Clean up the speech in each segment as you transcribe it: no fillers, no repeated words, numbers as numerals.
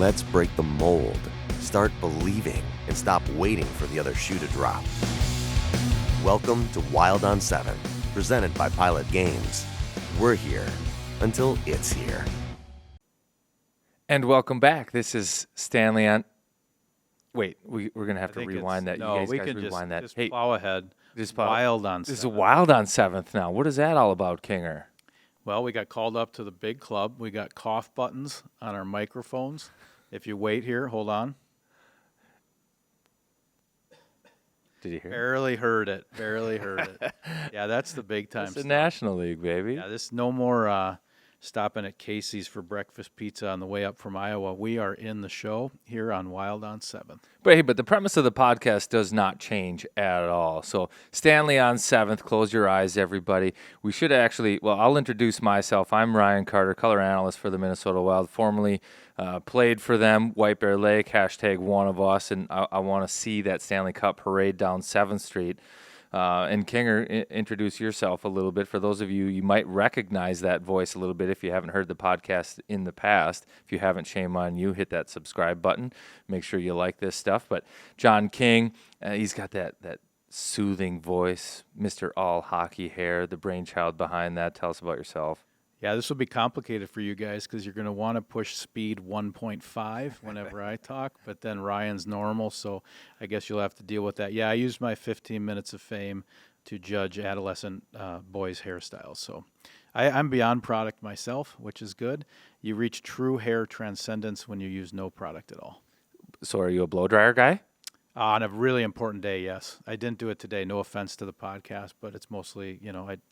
Let's break the mold, start believing, and stop waiting for the other shoe to drop. Welcome to Wild on 7, presented by Pilot Games. We're here until it's here. And welcome back. This is Stanley on... Wait, we're going to have to rewind that. No, you guys we guys can rewind that. just plow ahead. Just Wild on 7th. This is Wild on 7th now. What is that all about, Kinger? Well, we got called up to the big club. We got cough buttons on our microphones. If you wait here, hold on. Did you hear Barely heard it. Yeah, that's the big time It's the stuff. National League, baby. Yeah, this no more stopping at Casey's for breakfast pizza on the way up from Iowa. We are in the show here on Wild on 7th. But the premise of the podcast does not change at all. So Stanley on 7th, close your eyes, everybody. We should actually, I'll introduce myself. I'm Ryan Carter, color analyst for the Minnesota Wild, formerly played for them, White Bear Lake, #one of us, and I want to see that Stanley Cup parade down 7th Street. And Kinger, introduce yourself a little bit. For those of you might recognize that voice a little bit if you haven't heard the podcast in the past. If you haven't, shame on you. Hit that subscribe button. Make sure you like this stuff. But John King, he's got that soothing voice, Mr. All Hockey Hair, the brainchild behind that. Tell us about yourself. Yeah, this will be complicated for you guys because you're going to want to push speed 1.5 whenever I talk, but then Ryan's normal, so I guess you'll have to deal with that. Yeah, I used my 15 minutes of fame to judge adolescent boys' hairstyles, so I'm beyond product myself, which is good. You reach true hair transcendence when you use no product at all. So are you a blow dryer guy? On a really important day, yes. I didn't do it today, no offense to the podcast, but it's mostly,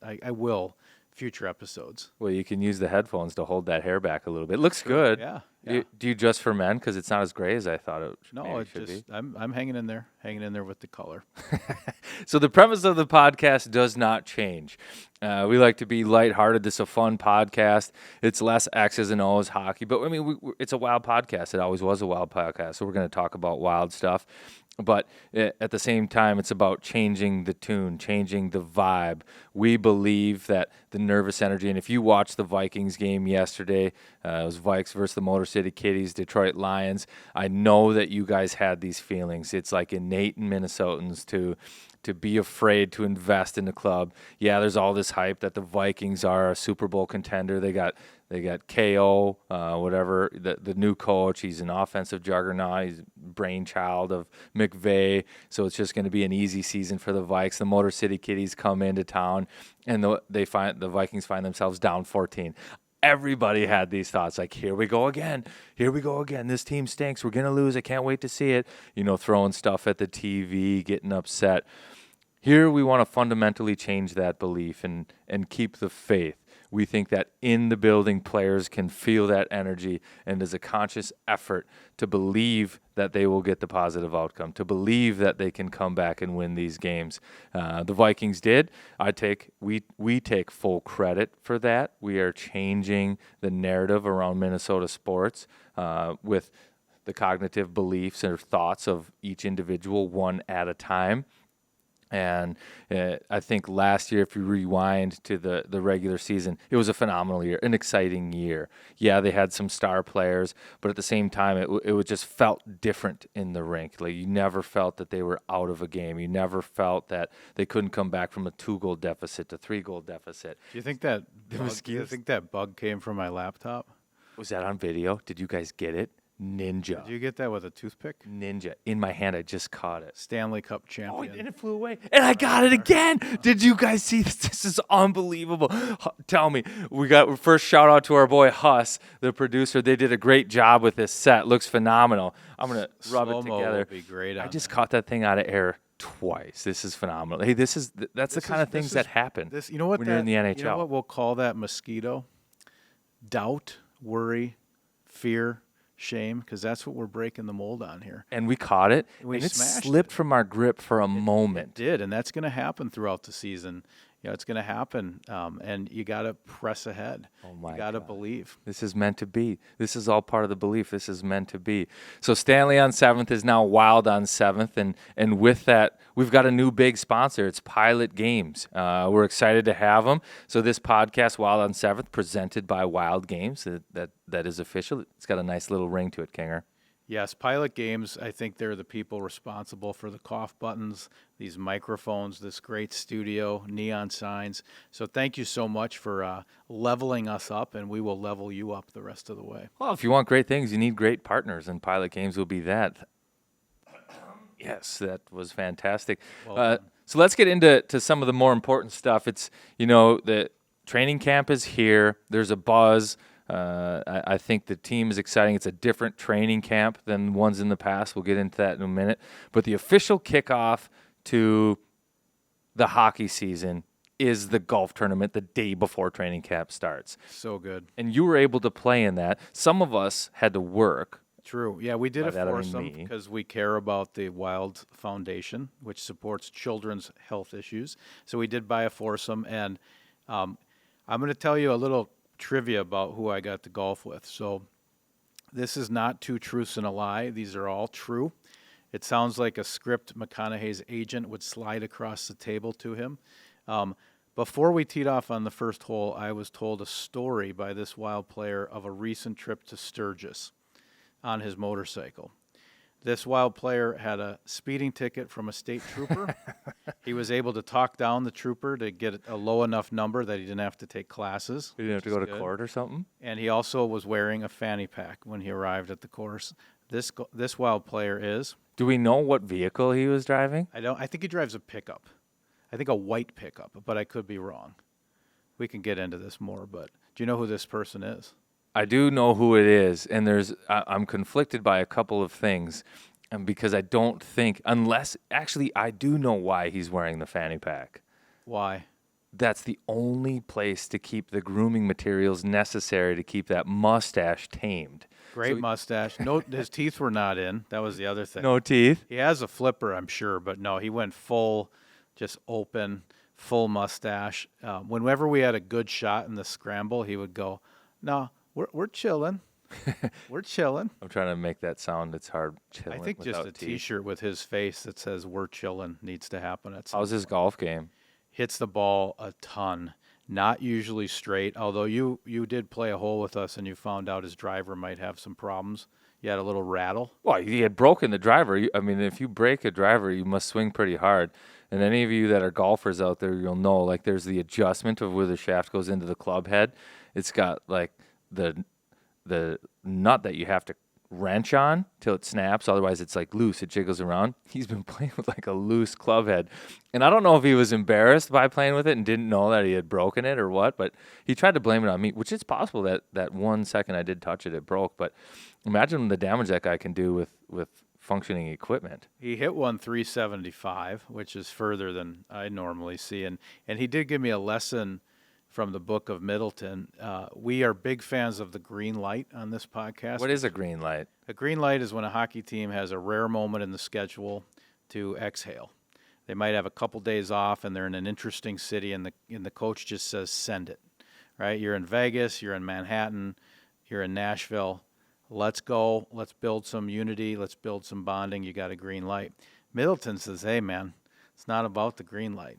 I will future episodes. Well, you can use the headphones to hold that hair back a little bit. It looks good. Yeah. Do you just for men? Because it's not as gray as I thought it should just be. I'm hanging in there with the color. So the premise of the podcast does not change. We like to be lighthearted. This is a fun podcast. It's less X's and O's hockey, but I mean, it's a Wild podcast. It always was a Wild podcast. So we're going to talk about Wild stuff. But at the same time, it's about changing the tune, changing the vibe. We believe that the nervous energy, and if you watched the Vikings game yesterday, it was Vikes versus the Motor City Kitties, Detroit Lions. I know that you guys had these feelings. It's like innate in Minnesotans to be afraid to invest in the club. Yeah, there's all this hype that the Vikings are a Super Bowl contender. They got KO, whatever, the new coach. He's an offensive juggernaut. He's brainchild of McVay. So it's just going to be an easy season for the Vikes. The Motor City Kitties come into town, and the Vikings find themselves down 14. Everybody had these thoughts like, here we go again. This team stinks. We're going to lose. I can't wait to see it. Throwing stuff at the TV, getting upset. Here we want to fundamentally change that belief and keep the faith. We think that in the building, players can feel that energy, and there's a conscious effort to believe that they will get the positive outcome, to believe that they can come back and win these games. The Vikings did. We take full credit for that. We are changing the narrative around Minnesota sports with the cognitive beliefs or thoughts of each individual one at a time. And I think last year, if you rewind to the regular season, it was a phenomenal year, an exciting year. Yeah, they had some star players, but at the same time, it just felt different in the rink. Like you never felt that they were out of a game. You never felt that they couldn't come back from a 2-goal deficit to 3-goal deficit. Do you think that bug came from my laptop? Was that on video? Did you guys get it? Ninja. Did you get that with a toothpick? Ninja. In my hand, I just caught it. Stanley Cup champion. Oh, and it flew away. And I got it again. Did you guys see this? This is unbelievable. Tell me. We got first shout out to our boy Huss, the producer. They did a great job with this set. Looks phenomenal. I'm going to rub it together. Would be great. I just caught that thing out of air twice. This is phenomenal. Hey, that's the kind of things that happen when you're in the NHL. You know what we'll call that mosquito? Doubt, worry, fear, shame, because that's what we're breaking the mold on here. And we caught it, and it slipped from our grip for a moment. It did, and that's going to happen throughout the season. it's going to happen, and you got to press ahead. Oh my You got to God. believe. This is meant to be. This is all part of the belief. This is meant to be. So Stanley on 7th is now Wild on 7th. And with that, we've got a new big sponsor. It's Pilot Games. We're excited to have them. So this podcast, Wild on 7th, presented by Wild Games. That is official. It's got a nice little ring to it, Kinger. Yes, Pilot Games, I think they're the people responsible for the cough buttons, these microphones, this great studio, neon signs. So thank you so much for leveling us up, and we will level you up the rest of the way. Well, if you want great things, you need great partners, and Pilot Games will be that. Yes, that was fantastic. So let's get into some of the more important stuff. It's, the training camp is here. There's a buzz. I think the team is exciting. It's a different training camp than ones in the past. We'll get into that in a minute. But the official kickoff to the hockey season is the golf tournament the day before training camp starts. So good. And you were able to play in that. Some of us had to work. True. Yeah, we did By a that I mean foursome me. because we care about the Wild Foundation, which supports children's health issues. So we did buy a foursome, and I'm going to tell you a little trivia about who I got to golf with. So this is not two truths and a lie. These are all true. It sounds like a script McConaughey's agent would slide across the table to him. Before we teed off on the first hole, I was told a story by this Wild player of a recent trip to Sturgis on his motorcycle. This Wild player had a speeding ticket from a state trooper. He was able to talk down the trooper to get a low enough number that he didn't have to take classes. You didn't have to go to court or something? And he also was wearing a fanny pack when he arrived at the course. This Wild player is. Do we know what vehicle he was driving? I think he drives a pickup. I think a white pickup, but I could be wrong. We can get into this more, but do you know who this person is? I do know who it is, and I'm conflicted by a couple of things, because I don't think, I do know why he's wearing the fanny pack. Why? That's the only place to keep the grooming materials necessary to keep that mustache tamed. Great mustache. No, his teeth were not in. That was the other thing. No teeth? He has a flipper, I'm sure, but no, he went full, just open, full mustache. Whenever we had a good shot in the scramble, he would go, "No, we're chilling. We're chilling." I'm trying to make that sound. It's hard. Chilling I think just a without teeth. T-shirt with his face that says "We're chilling" needs to happen at some How's his point. golf game? Hits the ball a ton. Not usually straight, although you did play a hole with us and you found out his driver might have some problems. You had a little rattle. Well, he had broken the driver. If you break a driver, you must swing pretty hard. And any of you that are golfers out there, you'll know, like, there's the adjustment of where the shaft goes into the club head. It's got, like, the nut that you have to wrench on till it snaps. Otherwise, it's, like, loose. It jiggles around. He's been playing with, like, a loose club head. And I don't know if he was embarrassed by playing with it and didn't know that he had broken it or what, but he tried to blame it on me, which is possible that 1 second I did touch it, it broke. But imagine the damage that guy can do with functioning equipment. He hit one 375, which is further than I normally see. And he did give me a lesson from the book of Middleton. We are big fans of the green light on this podcast. What is a green light? A green light is when a hockey team has a rare moment in the schedule to exhale. They might have a couple days off and they're in an interesting city and the coach just says, "Send it." Right? You're in Vegas, you're in Manhattan, you're in Nashville. Let's go. Let's build some unity. Let's build some bonding. You got a green light. Middleton says, "Hey, man, it's not about the green light.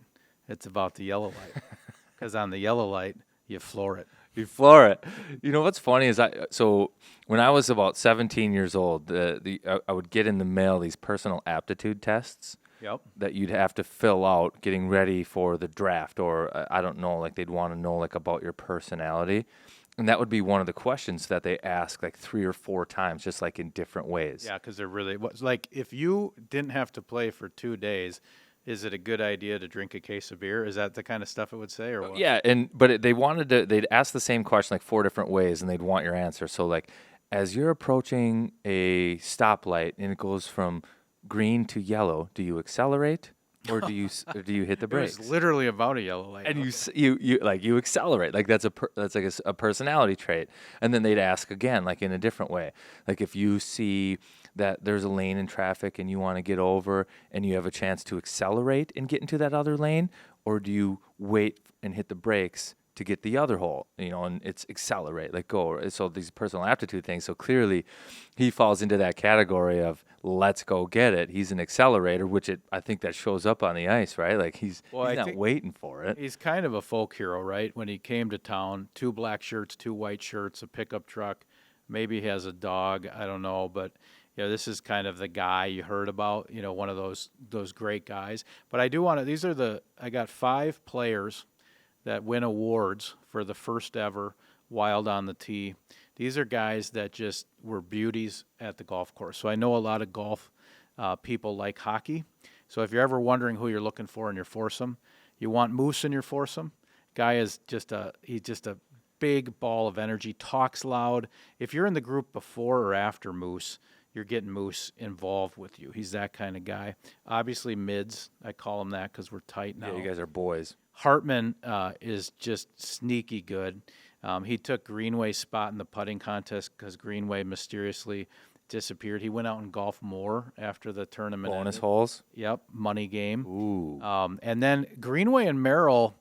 It's about the yellow light." Because on the yellow light, you floor it. You floor it. You know what's funny is so when I was about 17 years old, I would get in the mail these personal aptitude tests. Yep. That you'd have to fill out getting ready for the draft, or I don't know, like they'd want to know like about your personality. And that would be one of the questions that they ask like 3 or 4 times, just like in different ways. Yeah, because they're really like if you didn't have to play for 2 days, is it a good idea to drink a case of beer? Is that the kind of stuff it would say, or what? Yeah, they'd ask the same question like 4 different ways, and they'd want your answer. So like, as you're approaching a stoplight and it goes from green to yellow, do you accelerate or do you hit the brakes? It was literally about a yellow light. And you accelerate, like that's like a personality trait. And then they'd ask again, like in a different way, like if you see that there's a lane in traffic and you want to get over and you have a chance to accelerate and get into that other lane, or do you wait and hit the brakes to get the other hole, and it's accelerate, like go. So these personal aptitude things. So clearly he falls into that category of let's go get it. He's an accelerator, which I think that shows up on the ice, right? Like he's not waiting for it. He's kind of a folk hero, right? When he came to town, 2 black shirts, 2 white shirts, a pickup truck, maybe he has a dog, I don't know, but this is kind of the guy you heard about, one of those great guys. But I do want to, I got 5 players that win awards for the first ever Wild on the Tee. These are guys that just were beauties at the golf course. So I know a lot of golf people like hockey. So if you're ever wondering who you're looking for in your foursome, you want Moose in your foursome. Guy is he's just a big ball of energy, talks loud. If you're in the group before or after Moose, you're getting Moose involved with you. He's that kind of guy. Obviously, mids. I call him that because we're tight now. Yeah, you guys are boys. Hartman is just sneaky good. He took Greenway's spot in the putting contest because Greenway mysteriously disappeared. He went out and golfed more after the tournament. Bonus ended. holes? Yep, money game. Ooh. And then Greenway and Merrill,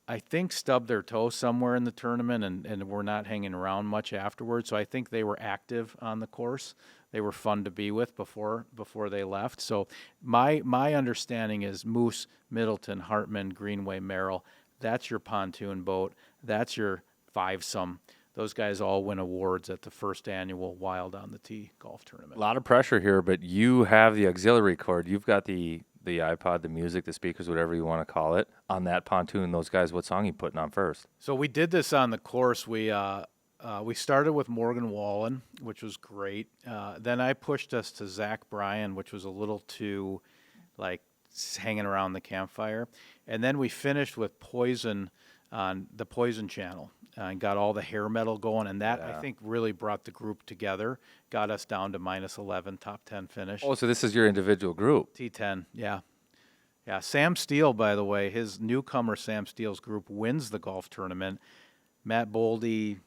I think, stubbed their toe somewhere in the tournament and were not hanging around much afterwards. So I think they were active on the course. They were fun to be with before they left. So my understanding is Moose, Middleton, Hartman, Greenway, Merrill. That's your pontoon boat. That's your fivesome. Those guys all win awards at the first annual Wild on the Tee golf tournament. A lot of pressure here, but you have the auxiliary cord. You've got the iPod, the music, the speakers, whatever you want to call it, on that pontoon. Those guys, what song are you putting on first? So we did this on the course. We started with Morgan Wallen, which was great. Then I pushed us to Zach Bryan, which was a little too, hanging around the campfire. And then we finished with Poison on the Poison channel and got all the hair metal going. And that, I think, really brought the group together, got us down to -11, top 10 finish. Oh, so this is your individual group. T10, yeah. Yeah, Sam Steele, by the way, his newcomer Sam Steele's group wins the golf tournament. Matt Boldy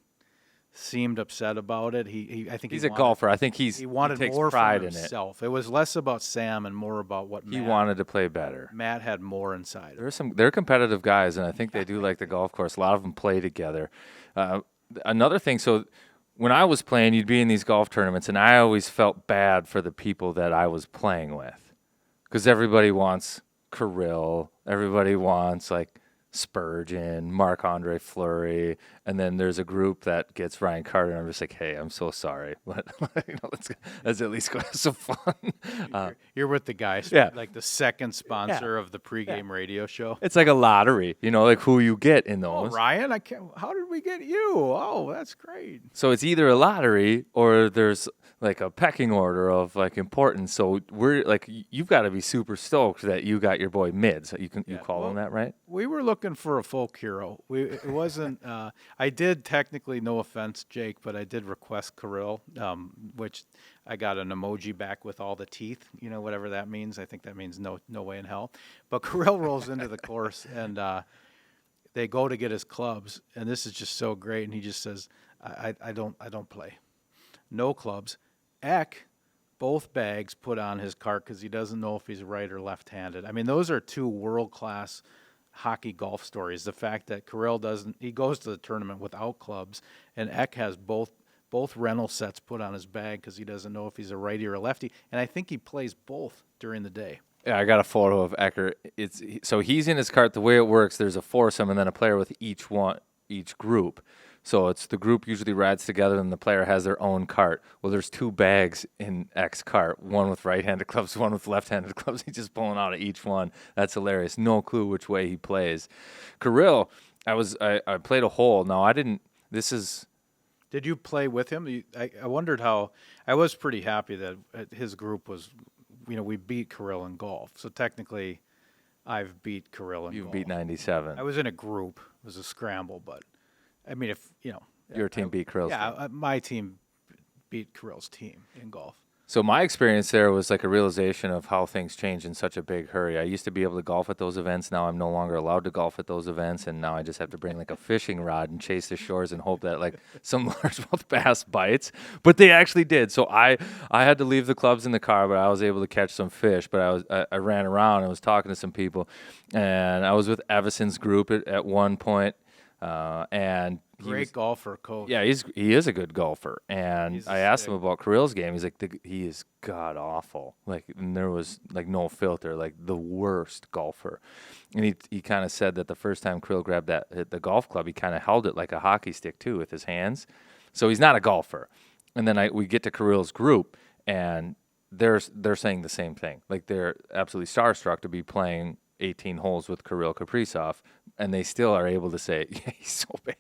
seemed upset about it. I think he's a golfer. I think he wanted takes more pride from himself. It was less about Sam and more about what he wanted to play better. Matt had more inside. They're competitive guys, and I think they do like the golf course. A lot of them play together. Another thing, so when I was playing, you'd be in these golf tournaments, and I always felt bad for the people that I was playing with, because everybody wants Kirill, everybody wants Spurgeon, Marc-Andre Fleury, and then there's a group that gets Ryan Carter, and I'm just like, hey, I'm so sorry, but let's at least go have some fun. You're with the guys, like the second sponsor of the pregame radio show. It's like a lottery, like who you get in those. Oh, Ryan, how did we get you? Oh, that's great. So it's either a lottery or there's a pecking order of importance. So we're you've got to be super stoked that you got your boy Mids. You call him that, right? We were looking for a folk hero. It wasn't. I did technically, no offense, Jake, but I did request Kirill, which I got an emoji back with all the teeth. Whatever that means. I think that means no way in hell. But Kirill rolls into the course and they go to get his clubs, and this is just so great. And he just says, "I don't play, no clubs." Eck, both bags put on his cart because he doesn't know if he's right or left-handed. I mean, those are 2 world-class hockey golf stories. The fact that Kirill he goes to the tournament without clubs, and Eck has both rental sets put on his bag because he doesn't know if he's a righty or a lefty. And I think he plays both during the day. Yeah, I got a photo of Ecker. So he's in his cart. The way it works, there's a foursome and then a player with each group. So it's the group usually rides together and the player has their own cart. Well, there's 2 bags in X's cart, one with right-handed clubs, one with left-handed clubs. He's just pulling out of each one. That's hilarious. No clue which way he plays. Kirill, I played a hole. No, I didn't. Did you play with him? I wondered how. I was pretty happy that his group was, we beat Kirill in golf. So technically, I've beat Kirill in golf. You've beat 97. I was in a group. It was a scramble, but I mean, your team beat Kirill's team. My team beat Kirill's team in golf. So my experience there was like a realization of how things change in such a big hurry. I used to be able to golf at those events. Now I'm no longer allowed to golf at those events, and now I just have to bring like a fishing rod and chase the shores and hope that like some largemouth bass bites. But they actually did. So I had to leave the clubs in the car, but I was able to catch some fish. But I ran around and was talking to some people, and I was with Evison's group at one point, and Great golfer, coach. yeah, he is a good golfer, and I asked him about Kirill's game. He's like, he is god awful. Like, and there was like no filter, like the worst golfer. And he kind of said that the first time Kirill grabbed the golf club, he kind of held it like a hockey stick too with his hands. So he's not a golfer. And then we get to Kirill's group, and they're saying the same thing. Like they're absolutely starstruck to be playing 18 holes with Kirill Kaprizov, and they still are able to say, yeah, he's so bad.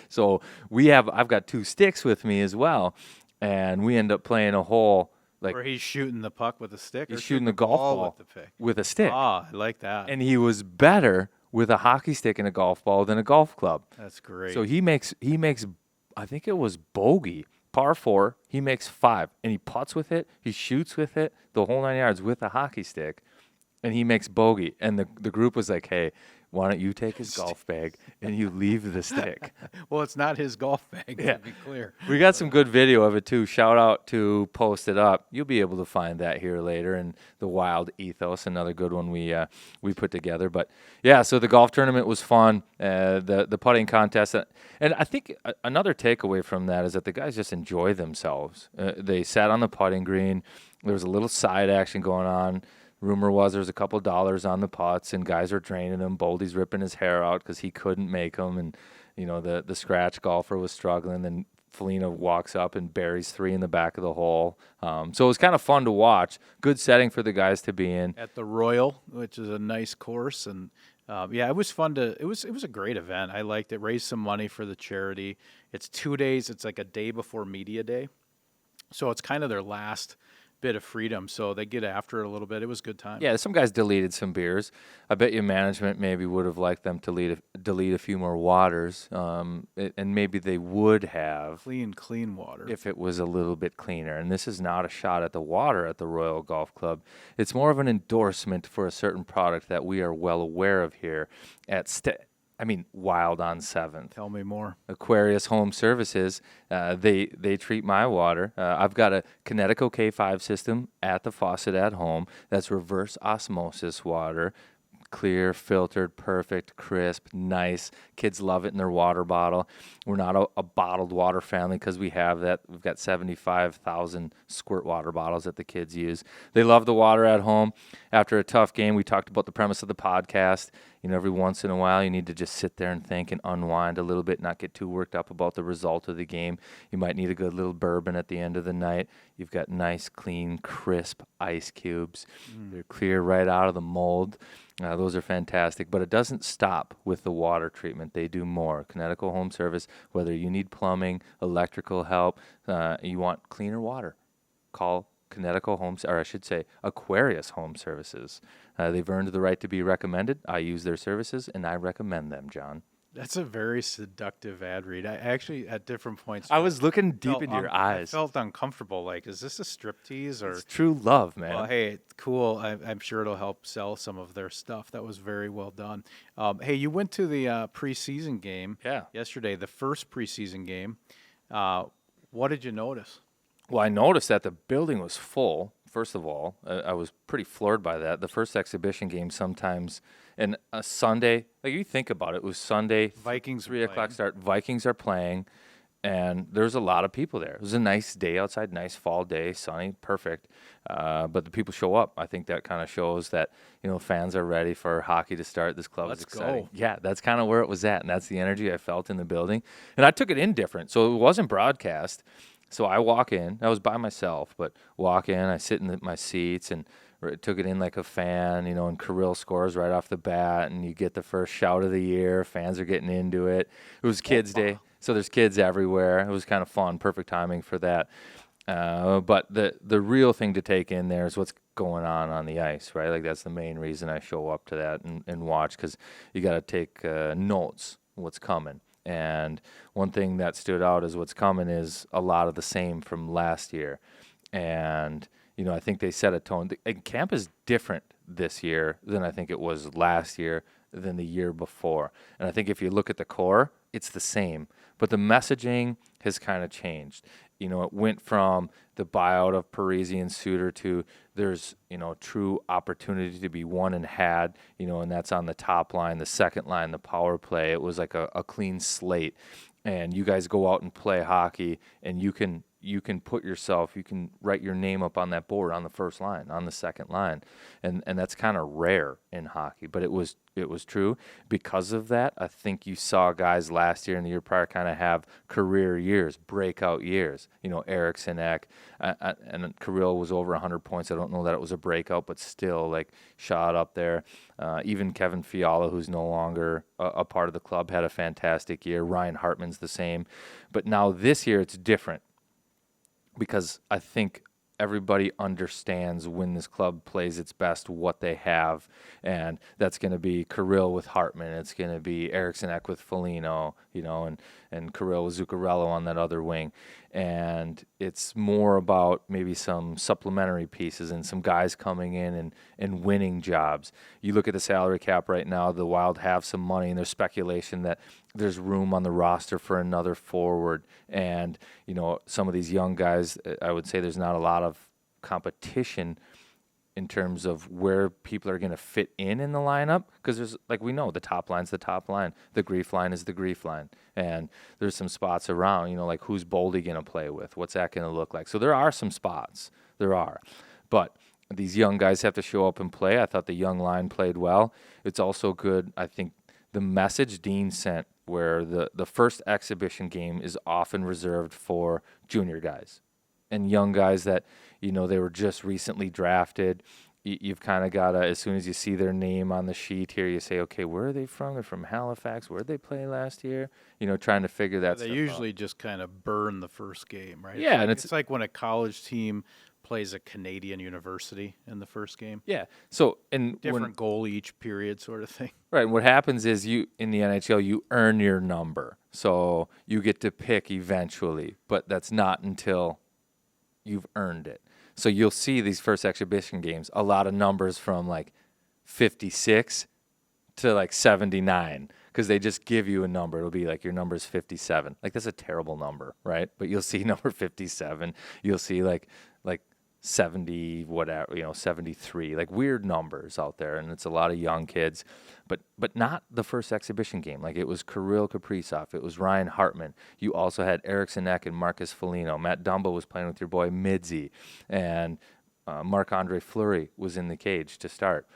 So I've got 2 sticks with me as well, and we end up playing a hole like where he's shooting the puck with a stick. He's shooting the golf ball with a stick. Ah, I like that. And he was better with a hockey stick and a golf ball than a golf club. That's great. So he makes I think it was bogey. Par 4, he makes 5, and he putts with it, he shoots with it, the whole 9 yards with a hockey stick. And he makes bogey. And the group was like, hey, why don't you take his golf bag and you leave the stick? Well, it's not his golf bag, to be clear. We got some good video of it, too. Shout out to Post It Up. You'll be able to find that here later. And the Wild Ethos, another good one we put together. But, yeah, so the golf tournament was fun. The putting contest. And I think another takeaway from that is that the guys just enjoy themselves. They sat on the putting green. There was a little side action going on. Rumor was there was a couple dollars on the putts, and guys are draining them. Boldy's ripping his hair out because he couldn't make them, and the scratch golfer was struggling. Then Felina walks up and buries 3 in the back of the hole. So it was kind of fun to watch. Good setting for the guys to be in at the Royal, which is a nice course, and it was fun to. It was a great event. I liked it. Raised some money for the charity. It's 2 days. It's like a day before media day, so it's kind of their last bit of freedom, so they get after it a little bit. It was a good time. Yeah, some guys deleted some beers. I bet you management maybe would have liked them to delete a few more waters, and maybe they would have. Clean water. If it was a little bit cleaner. And this is not a shot at the water at the Royal Golf Club. It's more of an endorsement for a certain product that we are well aware of here at Wild on 7th. Tell me more. Aquarius Home Services, they treat my water. I've got a Kinetico K5 system at the faucet at home. That's reverse osmosis water. Clear, filtered, perfect, crisp, nice. Kids love it in their water bottle. We're not a bottled water family because we have that. We've got 75,000 squirt water bottles that the kids use. They love the water at home. After a tough game, we talked about the premise of the podcast. Every once in a while, you need to just sit there and think and unwind a little bit, not get too worked up about the result of the game. You might need a good little bourbon at the end of the night. You've got nice, clean, crisp ice cubes. They're clear right out of the mold. Those are fantastic, but it doesn't stop with the water treatment. They do more. Kinetico Home Service, whether you need plumbing, electrical help, you want cleaner water, call Kinetico Homes, or I should say Aquarius Home Services. They've earned the right to be recommended. I use their services, and I recommend them, John. That's a very seductive ad read. I actually, at different points, I was looking deep into your eyes. I felt uncomfortable. Like, is this a striptease or? It's true love, man. Well, hey, cool. I'm sure it'll help sell some of their stuff. That was very well done. Hey, you went to the preseason game yesterday, the first preseason game. What did you notice? Well, I noticed that the building was full. First of all, I was pretty floored by that. The first exhibition game sometimes, and a Sunday, like you think about it, was Sunday, Vikings 3 o'clock start. Vikings are playing, and there's a lot of people there. It was a nice day outside, nice fall day, sunny, perfect. But the people show up. I think that kind of shows that fans are ready for hockey to start. This club is exciting. Go. Yeah, that's kind of where it was at, and that's the energy I felt in the building. And I took it in different, so it wasn't broadcast. So I walk in. I was by myself, but walk in. I sit in my seats and took it in like a fan, and Kirill scores right off the bat, and you get the first shout of the year. Fans are getting into it. It was Kids Day, so there's kids everywhere. It was kind of fun, perfect timing for that. But the real thing to take in there is what's going on the ice, right? Like that's the main reason I show up to that and watch, because you got to take notes, what's coming. And one thing that stood out is what's coming is a lot of the same from last year. And, I think they set a tone. And camp is different this year than I think it was last year, than the year before. And I think if you look at the core, it's the same. But the messaging has kind of changed. It went from the buyout of Parisi and Suter to there's, true opportunity to be won and had, and that's on the top line, the second line, the power play. It was like a clean slate. And you guys go out and play hockey, and you can write your name up on that board on the first line, on the second line. And that's kind of rare in hockey, but it was true. Because of that, I think you saw guys last year and the year prior kind of have career years, breakout years. Eriksson Ek, and Kirill was over 100 points. I don't know that it was a breakout, but still, like, shot up there. Even Kevin Fiala, who's no longer a part of the club, had a fantastic year. Ryan Hartman's the same. But now this year it's different, because I think everybody understands when this club plays its best what they have, and that's going to be Kirill with Hartman. It's going to be Eriksson Ek with Foligno, and Kirill with Zuccarello on that other wing. And it's more about maybe some supplementary pieces and some guys coming in and winning jobs. You look at the salary cap right now, the Wild have some money, and there's speculation that there's room on the roster for another forward. And, some of these young guys, I would say there's not a lot of competition in terms of where people are going to fit in the lineup, because there's, like, we know the top line's the top line, the grief line is the grief line, and there's some spots around, like who's Boldy going to play with, what's that going to look like. So there are some spots, but these young guys have to show up and play. I thought the young line played well. It's also good, I think, the message Dean sent, where the first exhibition game is often reserved for junior guys and young guys that, they were just recently drafted. You've kind of got to, as soon as you see their name on the sheet here, you say, okay, where are they from? They're from Halifax. Where did they play last year? Trying to figure that stuff out. They usually just kind of burn the first game, right? Yeah, and it's like when a college team plays a Canadian university in the first game. Yeah. So, and different goal each period, sort of thing. Right. And what happens is in the NHL, you earn your number. So you get to pick eventually, but that's not until you've earned it. So you'll see these first exhibition games, a lot of numbers from like 56 to like 79, because they just give you a number. It'll be like your number's 57. Like, that's a terrible number, right? But you'll see number 57. You'll see like 70, whatever, 73, like weird numbers out there. And it's a lot of young kids, but not the first exhibition game. Like, it was Kirill Kaprizov. It was Ryan Hartman. You also had Eriksson Ek and Marcus Foligno. Matt Dumba was playing with your boy Midzi, and Marc-Andre Fleury was in the cage to start.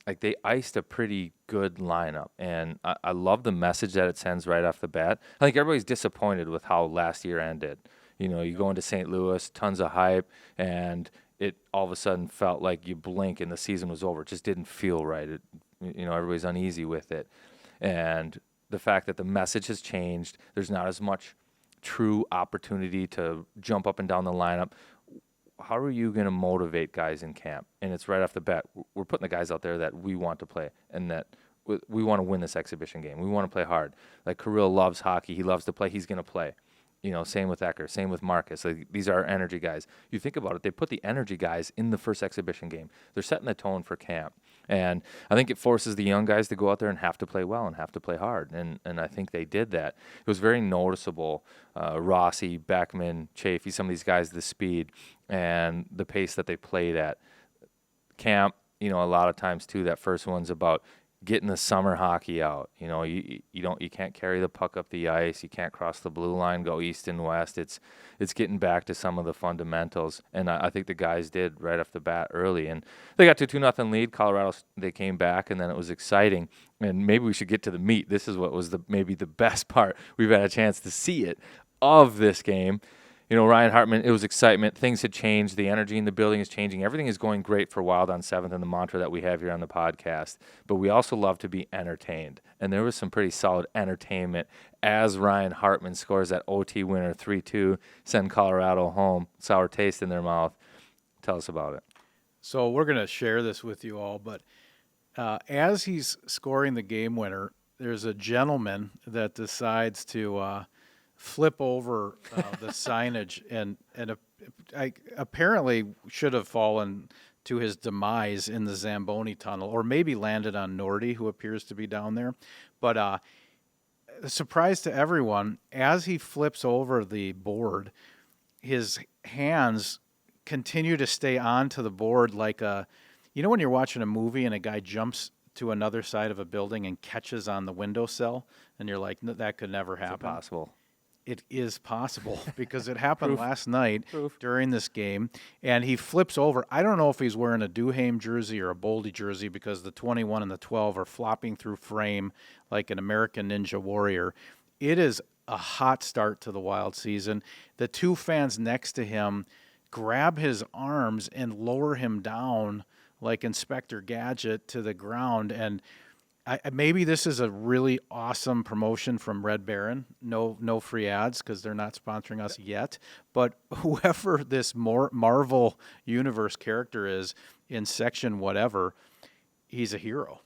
Like, they iced a pretty good lineup, and I love the message that it sends right off the bat. I think everybody's disappointed with how last year ended. You go into St. Louis, tons of hype, and it all of a sudden felt like you blink and the season was over. It just didn't feel right. Everybody's uneasy with it. And the fact that the message has changed, there's not as much true opportunity to jump up and down the lineup. How are you going to motivate guys in camp? And it's right off the bat. We're putting the guys out there that we want to play and that we want to win this exhibition game. We want to play hard. Like, Kirill loves hockey. He loves to play. He's going to play. Same with Ecker, same with Marcus. Like, these are energy guys. You think about it, they put the energy guys in the first exhibition game. They're setting the tone for camp. And I think it forces the young guys to go out there and have to play well and have to play hard. And I think they did that. It was very noticeable. Rossi, Beckman, Chafee, some of these guys, the speed and the pace that they played at. Camp, a lot of times too, that first one's about getting the summer hockey out. You can't carry the puck up the ice. You can't cross the blue line, go east and west. It's getting back to some of the fundamentals, and I think the guys did right off the bat early. And they got to 2-0 lead. Colorado, they came back, and then it was exciting. And maybe we should get to the meat. This is what was maybe the best part. We've had a chance to see it of this game. Ryan Hartman, it was excitement. Things had changed. The energy in the building is changing. Everything is going great for Wild on 7th and the mantra that we have here on the podcast. But we also love to be entertained. And there was some pretty solid entertainment as Ryan Hartman scores that OT winner 3-2, send Colorado home. Sour taste in their mouth. Tell us about it. So we're going to share this with you all. But as he's scoring the game winner, there's a gentleman that decides to flip over the signage and apparently should have fallen to his demise in the Zamboni tunnel, or maybe landed on Nordy, who appears to be down there. But a surprise to everyone, as he flips over the board, his hands continue to stay onto the board like when you're watching a movie and a guy jumps to another side of a building and catches on the windowsill, and you're like, no, that could never happen. It's impossible. It is possible because it happened last night during this game, and he flips over. I don't know if he's wearing a Duham jersey or a Boldy jersey because the 21 and the 12 are flopping through frame like an American Ninja Warrior. It is a hot start to the Wild season. The two fans next to him grab his arms and lower him down like Inspector Gadget to the ground, and maybe this is a really awesome promotion from Red Baron. No free ads because they're not sponsoring us yet. But whoever this Marvel Universe character is in section whatever, he's a hero.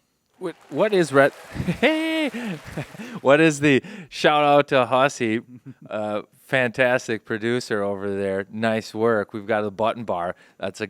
What is Red? Hey, what is the shout out to Hussey? Fantastic producer over there. Nice work. We've got a button bar. That's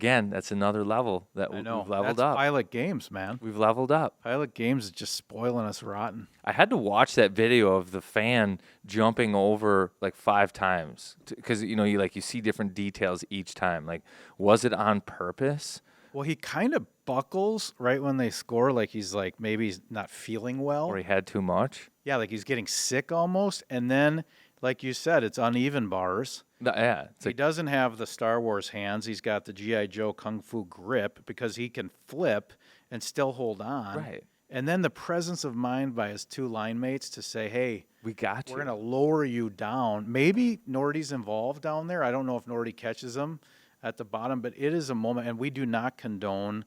another level that we've leveled That's up. Pilot Games, man. We've leveled up. Pilot Games is just spoiling us rotten. I had to watch that video of the fan jumping over like 5 times because you see different details each time. Like, was it on purpose? Well, he kind of buckles right when they score, like he's like maybe he's not feeling well, or he had too much. Yeah, like he's getting sick almost, and then, like you said, it's uneven bars. Yeah, he doesn't have the Star Wars hands. He's got the G.I. Joe Kung Fu grip because he can flip and still hold on. Right. And then the presence of mind by his two line mates to say, hey, we got you. We're going to lower you down. Maybe Nordy's involved down there. I don't know if Nordy catches him at the bottom, but it is a moment, and we do not condone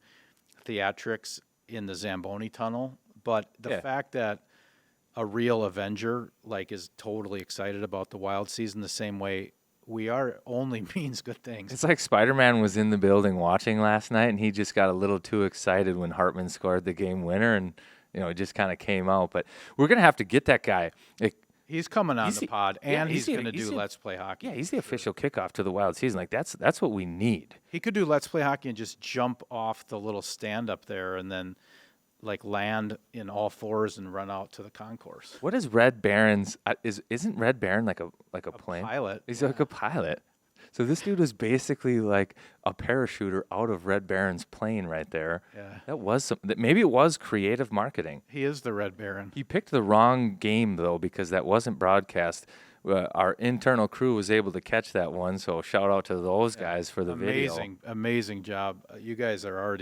theatrics in the Zamboni tunnel, but the fact that a real Avenger is totally excited about the Wild season the same way we are only means good things. It's like Spider-Man was in the building watching last night, and he just got a little too excited when Hartman scored the game winner, and it just kind of came out. But we're gonna have to get that guy. He's coming on the pod, and he's going to do Let's Play Hockey. Yeah, he's the official kickoff to the Wild season. Like, that's what we need. He could do Let's Play Hockey and just jump off the little stand up there and then, land in all fours and run out to the concourse. What is Red Baron's? Isn't Red Baron like a plane? Pilot. He's like a pilot. So this dude was basically like a parachuter out of Red Baron's plane right there. Yeah. That was maybe it was creative marketing. He is the Red Baron. He picked the wrong game, though, because that wasn't broadcast. Our internal crew was able to catch that one, so shout out to those guys for the video. Amazing job. You guys are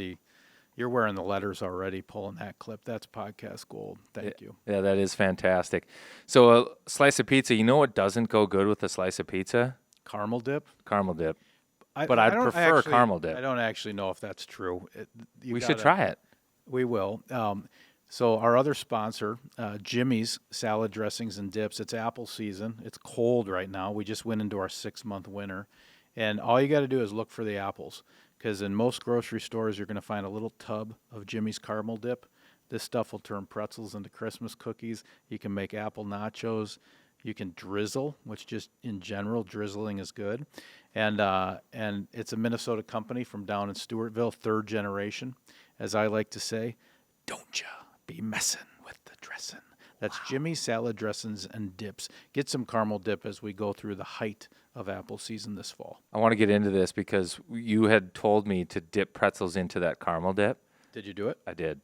you're wearing the letters already pulling that clip. That's podcast gold. Thank you. Yeah, that is fantastic. So a slice of pizza, you know what doesn't go good with a slice of pizza? Caramel dip? Caramel dip. I'd prefer caramel dip. I don't actually know if that's true. We should try it. We will. So our other sponsor, Jimmy's Salad Dressings and Dips. It's apple season. It's cold right now. We just went into our 6-month winter. And all you got to do is look for the apples. Because in most grocery stores, you're going to find a little tub of Jimmy's caramel dip. This stuff will turn pretzels into Christmas cookies. You can make apple nachos. You can drizzle, which just in general, drizzling is good. And it's a Minnesota company from down in Stewartville, 3rd generation. As I like to say, don't ya be messing with the dressing. That's Jimmy's Salad Dressings and Dips. Get some caramel dip as we go through the height of apple season this fall. I want to get into this because you had told me to dip pretzels into that caramel dip. Did you do it? I did,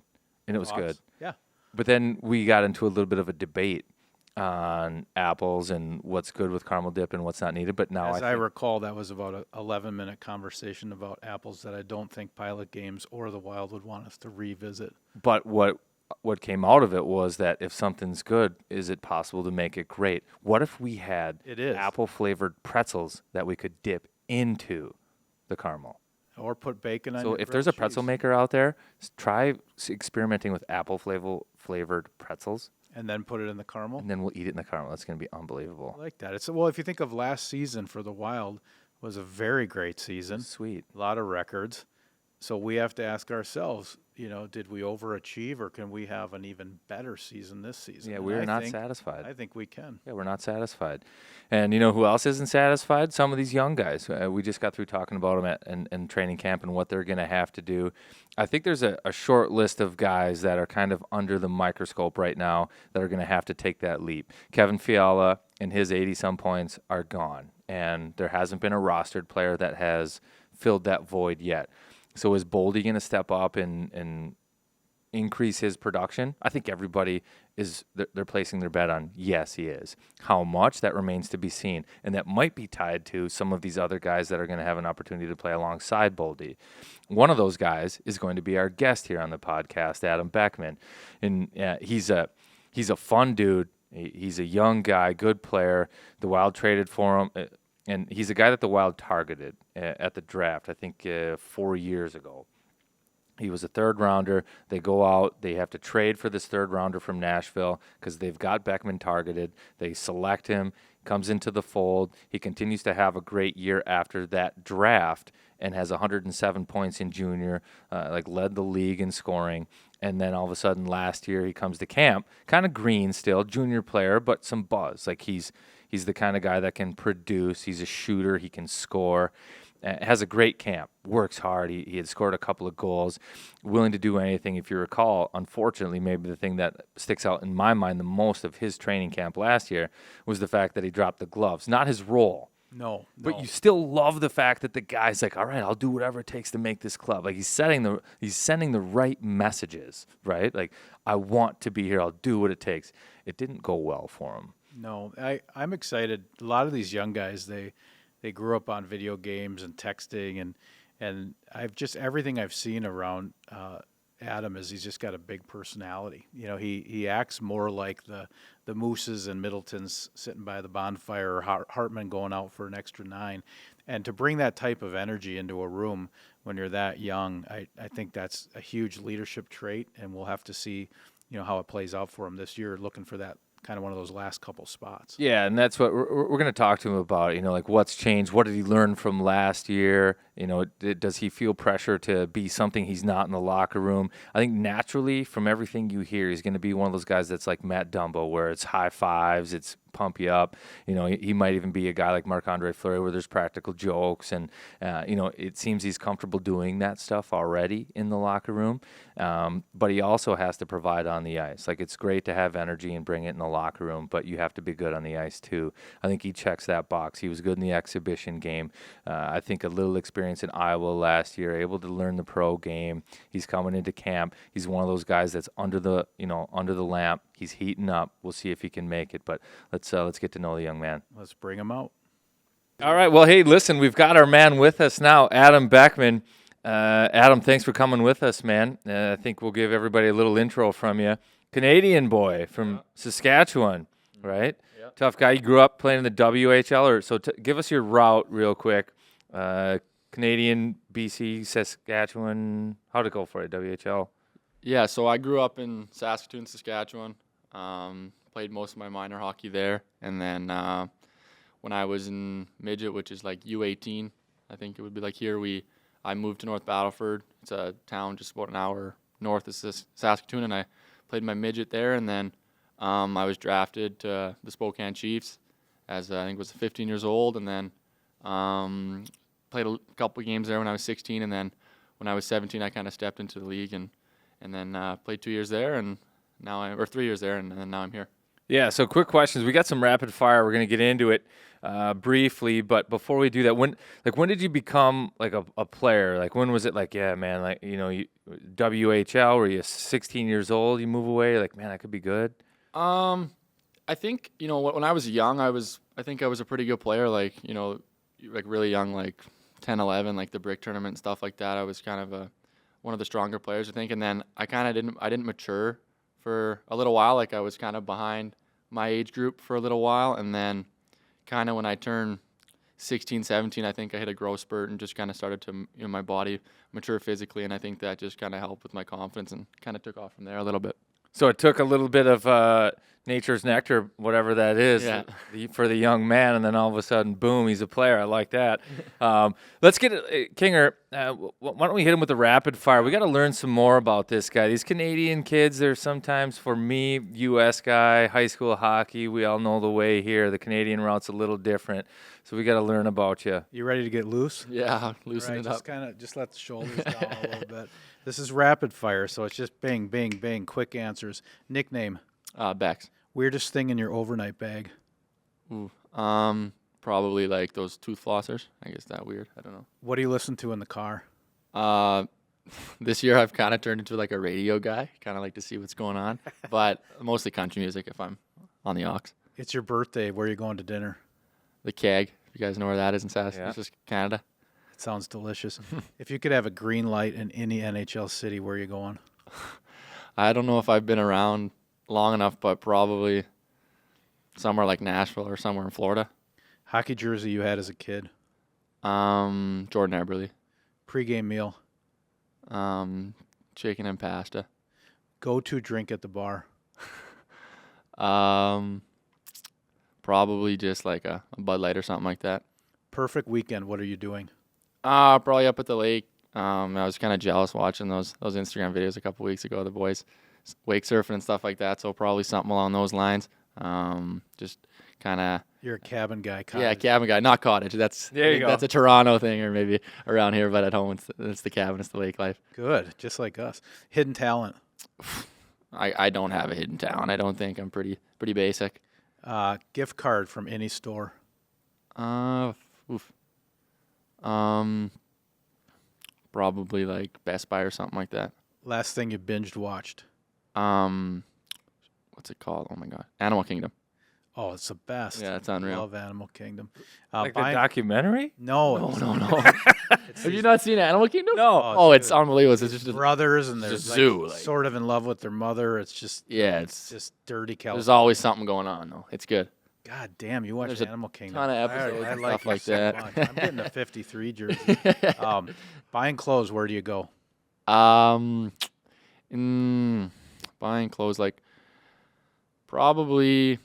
and it was good. Yeah. But then we got into a little bit of a debate on apples and what's good with caramel dip and what's not needed. But now, as I recall, that was about an 11-minute conversation about apples that I don't think Pilot Games or the Wild would want us to revisit. But what came out of it was that if something's good, is it possible to make it great? What if we had apple-flavored pretzels that we could dip into the caramel? Or put bacon on So if there's a pretzel maker out there, try experimenting with apple-flavored pretzels. And then put it in the caramel? And then we'll eat it in the caramel. That's going to be unbelievable. I like that. If you think of last season for the Wild, was a very great season. Sweet. A lot of records. So we have to ask ourselves, did we overachieve, or can we have an even better season this season? Yeah, And we're I not think- satisfied. I think we can. Yeah, we're not satisfied. And you know who else isn't satisfied? Some of these young guys. We just got through talking about them in training camp and what they're going to have to do. I think there's a short list of guys that are kind of under the microscope right now that are going to have to take that leap. Kevin Fiala and his 80-some points are gone, and there hasn't been a rostered player that has filled that void yet. So is Boldy going to step up and increase his production? I think everybody they're placing their bet on, yes, he is. How much, that remains to be seen. And that might be tied to some of these other guys that are going to have an opportunity to play alongside Boldy. One of those guys is going to be our guest here on the podcast, Adam Beckman. And he's a fun dude. He's a young guy, good player. The Wild traded for him. And he's a guy that the Wild targeted at the draft, I think 4 years ago. He was a third-rounder. They go out. They have to trade for this third-rounder from Nashville because they've got Beckman targeted. They select him, comes into the fold. He continues to have a great year after that draft and has 107 points in junior, led the league in scoring. And then all of a sudden last year he comes to camp, kind of green still, junior player, but some buzz. Like he's the kind of guy that can produce. He's a shooter. He can score. Has a great camp, works hard. He had scored a couple of goals, willing to do anything. If you recall, unfortunately, maybe the thing that sticks out in my mind the most of his training camp last year was the fact that he dropped the gloves. Not his role. No. But you still love the fact that the guy's like, all right, I'll do whatever it takes to make this club. Like he's sending the right messages, right? Like, I want to be here. I'll do what it takes. It didn't go well for him. No, I'm excited. A lot of these young guys, they grew up on video games and texting, and I've just, everything I've seen around Adam is he's just got a big personality. He acts more like the Mooses and Middletons sitting by the bonfire, or Hartman going out for an extra 9. And to bring that type of energy into a room when you're that young, I think that's a huge leadership trait, and we'll have to see, how it plays out for him this year, looking for that kind of one of those last couple spots. Yeah, and that's what we're going to talk to him about. Like what's changed? What did he learn from last year? Does he feel pressure to be something he's not in the locker room? I think naturally, from everything you hear, he's going to be one of those guys that's like Matt Dumbo, where it's high fives, it's pump you up. He might even be a guy like Marc-Andre Fleury, where there's practical jokes, and it seems he's comfortable doing that stuff already in the locker room. But he also has to provide on the ice. Like, it's great to have energy and bring it in the locker room, but you have to be good on the ice too. I think he checks that box. He was good in the exhibition game. I think a little experience in Iowa last year, able to learn the pro game. He's coming into camp. He's one of those guys that's under the lamp. He's heating up. We'll see if he can make it, but let's get to know the young man. Let's bring him out. All right. Well, hey, listen, we've got our man with us now, Adam Beckman. Adam, thanks for coming with us, man. I think we'll give everybody a little intro from you. Canadian boy from Saskatchewan, right? Yeah. Tough guy. You grew up playing in the WHL, give us your route real quick. Canadian, BC, Saskatchewan. How'd it go for you, WHL? Yeah, so I grew up in Saskatoon, Saskatchewan. Played most of my minor hockey there. And then when I was in midget, which is like U18, I think it would be like here, I moved to North Battleford. It's a town just about an hour north of Saskatoon, and I played my midget there. And then I was drafted to the Spokane Chiefs as I think was 15 years old, and then played a couple of games there when I was 16, and then when I was 17, I kind of stepped into the league and then played 2 years there, and or 3 years there, and then now I'm here. Yeah, so quick questions. We got some rapid fire. We're going to get into it briefly, but before we do that, when did you become like a player? Like, when was it like, yeah, man, like, WHL, were you 16 years old, you move away, like, man, I could be good? I think, when I was young, I think I was a pretty good player, like really young, like 10, 11, like the brick tournament and stuff like that. I was kind of one of the stronger players, I think, and then I didn't mature for a little while. Like, I was kind of behind my age group for a little while, and then kind of when I turned 16, 17, I think I hit a growth spurt and just kind of started to, my body mature physically, and I think that just kind of helped with my confidence and kind of took off from there a little bit. So it took a little bit of nature's nectar, whatever that is, for the young man, and then all of a sudden, boom, he's a player. I like that. Let's get it, Kinger. Why don't we hit him with the rapid fire? We got to learn some more about this guy. These Canadian kids, they're sometimes, for me, U.S. guy, high school hockey. We all know the way here. The Canadian route's a little different, so we got to learn about you. You ready to get loose? Yeah, loosen it up. Just let the shoulders down a little bit. This is rapid fire, so it's just bang, bang, bang, quick answers. Nickname? Bex. Weirdest thing in your overnight bag? Ooh. Probably like those tooth flossers. I guess that weird. I don't know. What do you listen to in the car? This year I've kind of turned into like a radio guy. Kind of like to see what's going on, but mostly country music if I'm on the aux. It's your birthday. Where are you going to dinner? The Keg. If you guys know where that is in Saskatchewan, Canada. It sounds delicious. If you could have a green light in any NHL city, where are you going? I don't know if I've been around long enough, but probably somewhere like Nashville or somewhere in Florida. Hockey jersey you had as a kid? Jordan Eberle. Pre-game meal? Chicken and pasta. Go-to drink at the bar? Probably just like a Bud Light or something like that. Perfect weekend. What are you doing? Probably up at the lake. I was kind of jealous watching those Instagram videos a couple weeks ago. The boys wake surfing and stuff like that. So probably something along those lines. Just kind of. You're a cabin guy. Cottage. Yeah, cabin guy, not cottage. That's a Toronto thing, or maybe around here. But at home, it's the cabin. It's the lake life. Good, just like us. Hidden talent. I don't have a hidden talent. I don't think. I'm pretty basic. Gift card from any store. Probably like Best Buy or something like that. Last thing you binged watched. What's it called? Oh my God, Animal Kingdom. Oh, it's the best. Yeah, it's unreal. Love Animal Kingdom. Like the documentary? No. Have you not seen Animal Kingdom? No. Oh, it's unbelievable. It's just brothers and they're just zoo, like, sort of in love with their mother. It's just it's just dirty California. There's always something going on though. It's good. God damn, you watched Animal Kingdom. Ton of episodes I and like stuff like so that. much. I'm getting a 53 jersey. Buying clothes, where do you go? Buying clothes, like probably.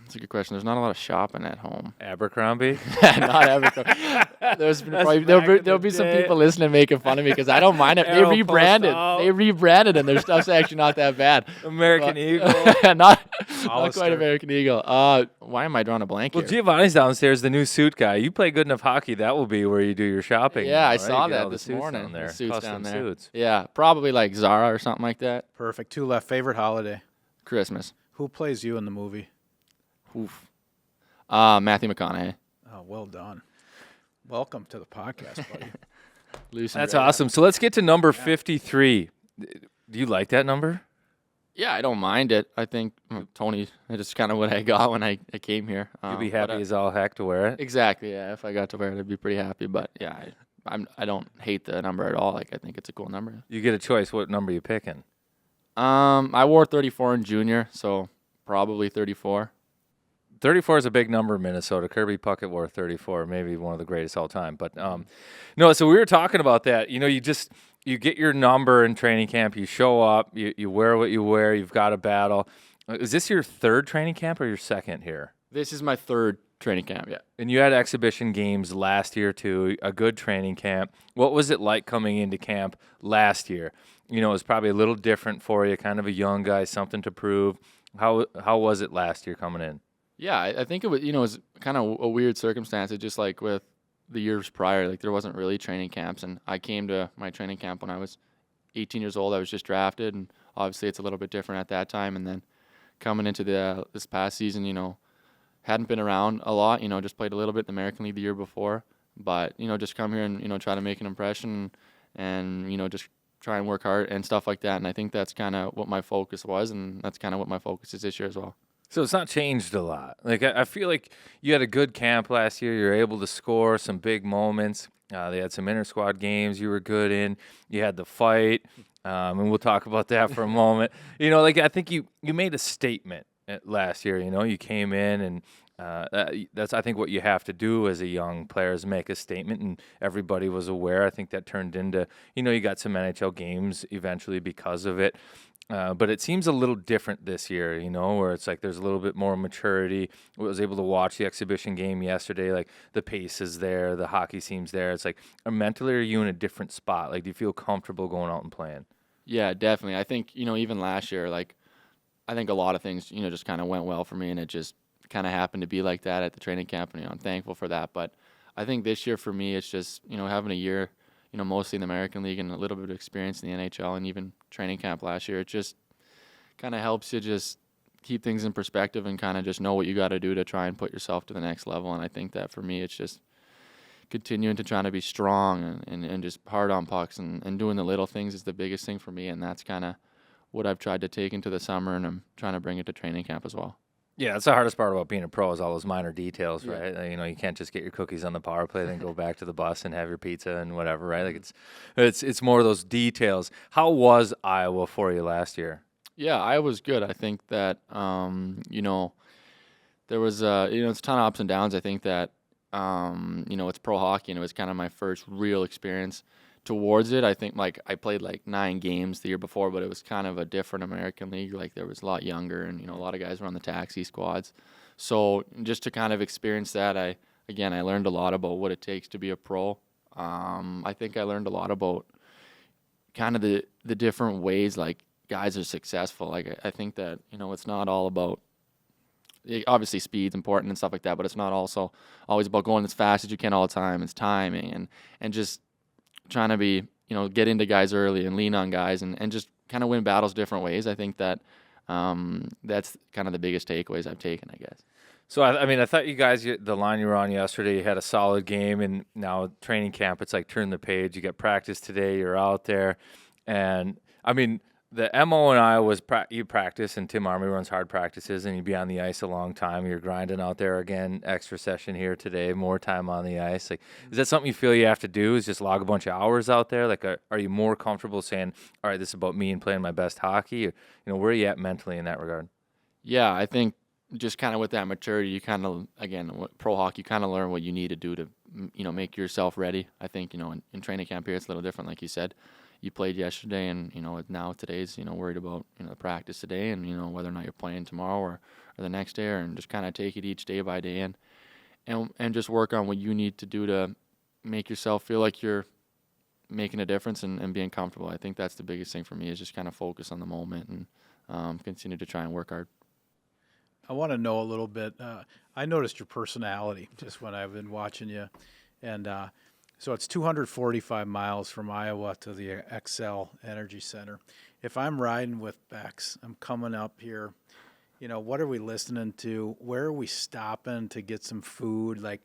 That's a good question. There's not a lot of shopping at home. Abercrombie? Not Abercrombie. There'll be some people listening making fun of me because I don't mind it. They rebranded and their stuff's actually not that bad. American Eagle. not quite American Eagle. Why am I drawing a blank Well, here? Giovanni's downstairs, the new suit guy. You play good enough hockey. That will be where you do your shopping. Yeah, I right? saw You get that all the this suits morning. down there. The suits Custom down there. suits. Yeah, probably like Zara or something like that. Perfect. Two left. Favorite holiday? Christmas. Who plays you in the movie? Oof. Matthew McConaughey. Oh, well done. Welcome to the podcast, buddy. That's awesome. So let's get to number 53. Do you like that number? Yeah, I don't mind it. I think Tony, it's just kind of what I got when I came here. You'd be happy as all heck to wear it? Exactly, yeah. If I got to wear it, I'd be pretty happy. But, yeah, I don't hate the number at all. Like, I think it's a cool number. You get a choice. What number you picking? I wore 34 in junior, so probably 34. 34 is a big number in Minnesota. Kirby Puckett wore 34, maybe one of the greatest all time. But no, so we were talking about that. You know, you get your number in training camp. You show up. You wear what you wear. You've got a battle. Is this your third training camp or your second here? This is my third training camp, yeah. And you had exhibition games last year too, a good training camp. What was it like coming into camp last year? You know, it was probably a little different for you, kind of a young guy, something to prove. How was it last year coming in? Yeah, I think it was, it was kind of a weird circumstance. It just like with the years prior, like there wasn't really training camps. And I came to my training camp when I was 18 years old. I was just drafted, and obviously it's a little bit different at that time. And then coming into this past season, hadn't been around a lot, just played a little bit in the American League the year before. But, just come here and, try to make an impression and, just try and work hard and stuff like that. And I think that's kind of what my focus was, and that's kind of what my focus is this year as well. So it's not changed a lot. Like I feel like you had a good camp last year. You were able to score some big moments. They had some inter-squad games you were good in. You had the fight, and we'll talk about that for a moment. I think you made a statement last year. You came in, and that's I think what you have to do as a young player is make a statement, and everybody was aware. I think that turned into you got some NHL games eventually because of it. But it seems a little different this year, where it's like there's a little bit more maturity. I was able to watch the exhibition game yesterday. Like the pace is there, the hockey seems there. It's like, mentally, are you in a different spot? Like, do you feel comfortable going out and playing? Yeah, definitely. I think, even last year, like, I think a lot of things, just kind of went well for me, and it just kind of happened to be like that at the training camp, and I'm thankful for that. But I think this year for me, it's just, having a year, mostly in the American League and a little bit of experience in the NHL and even training camp last year, it just kind of helps you just keep things in perspective and kind of just know what you got to do to try and put yourself to the next level. And I think that for me, it's just continuing to try to be strong and just hard on pucks and doing the little things is the biggest thing for me. And that's kind of what I've tried to take into the summer, and I'm trying to bring it to training camp as well. Yeah, that's the hardest part about being a pro is all those minor details, Yeah. right? You can't just get your cookies on the power play, then go back to the bus and have your pizza and whatever, right? Like it's more of those details. How was Iowa for you last year? Yeah, I was good. I think that, there was, it's a ton of ups and downs. I think that, it's pro hockey, and it was kind of my first real experience towards it. I think, like, I played, 9 games the year before, but it was kind of a different American League. Like, there was a lot younger, and, a lot of guys were on the taxi squads. So just to kind of experience that, I learned a lot about what it takes to be a pro. I think I learned a lot about kind of the different ways, like, guys are successful. Like, I think that, it's not all about, obviously speed's important and stuff like that, but it's not also always about going as fast as you can all the time. It's timing and just trying to be, get into guys early and lean on guys and just kind of win battles different ways. I think that that's kind of the biggest takeaways I've taken, I guess. So, I thought you guys, the line you were on yesterday, you had a solid game, and now training camp, it's like turn the page. You got practice today, you're out there. And, the MO in Iowa was you practice, and Tim Army runs hard practices, and you'd be on the ice a long time. You're grinding out there again, extra session here today, more time on the ice. Like, is that something you feel you have to do, is just log a bunch of hours out there? Like, are you more comfortable saying, all right, this is about me and playing my best hockey? Or, where are you at mentally in that regard? Yeah, I think just kind of with that maturity, you kind of, again, pro hockey, you kind of learn what you need to do to, make yourself ready. I think, in training camp here, it's a little different, like you said. You played yesterday, and now today's worried about the practice today, and whether or not you're playing tomorrow or the next day, and just kind of take it each day by day, and just work on what you need to do to make yourself feel like you're making a difference and being comfortable. I think that's the biggest thing for me, is just kind of focus on the moment and continue to try and work hard. I want to know a little bit. I noticed your personality just when I've been watching you, and so it's 245 miles from Iowa to the XL Energy Center. If I'm riding with Bex, I'm coming up here, what are we listening to? Where are we stopping to get some food? Like,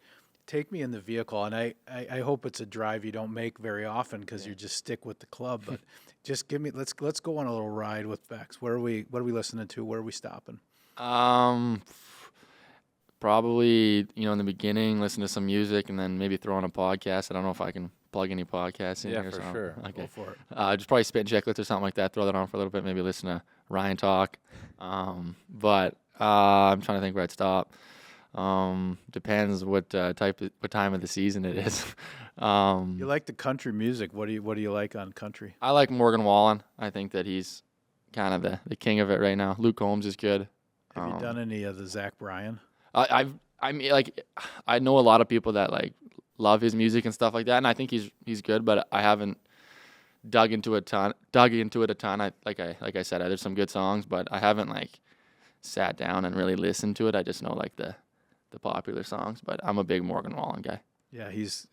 take me in the vehicle, and I hope it's a drive you don't make very often because you just stick with the club. But just give me let's go on a little ride with Bex. What are we listening to? Where are we stopping? Probably, in the beginning, listen to some music and then maybe throw on a podcast. I don't know if I can plug any podcasts in here. Yeah, for so, sure. Okay. Go for it. Just probably Spit and Chicklets or something like that. Throw that on for a little bit. Maybe listen to Ryan talk. But I'm trying to think where I'd stop. Depends what time of the season it is. You like the country music. What do you like on country? I like Morgan Wallen. I think that he's kind of the king of it right now. Luke Combs is good. Have you done any of the Zach Bryan? I know a lot of people that love his music and stuff like that, and I think he's good, but I haven't dug into it a ton. Like I said, there's some good songs, but I haven't sat down and really listened to it. I just know the popular songs, but I'm a big Morgan Wallen guy. Yeah, he's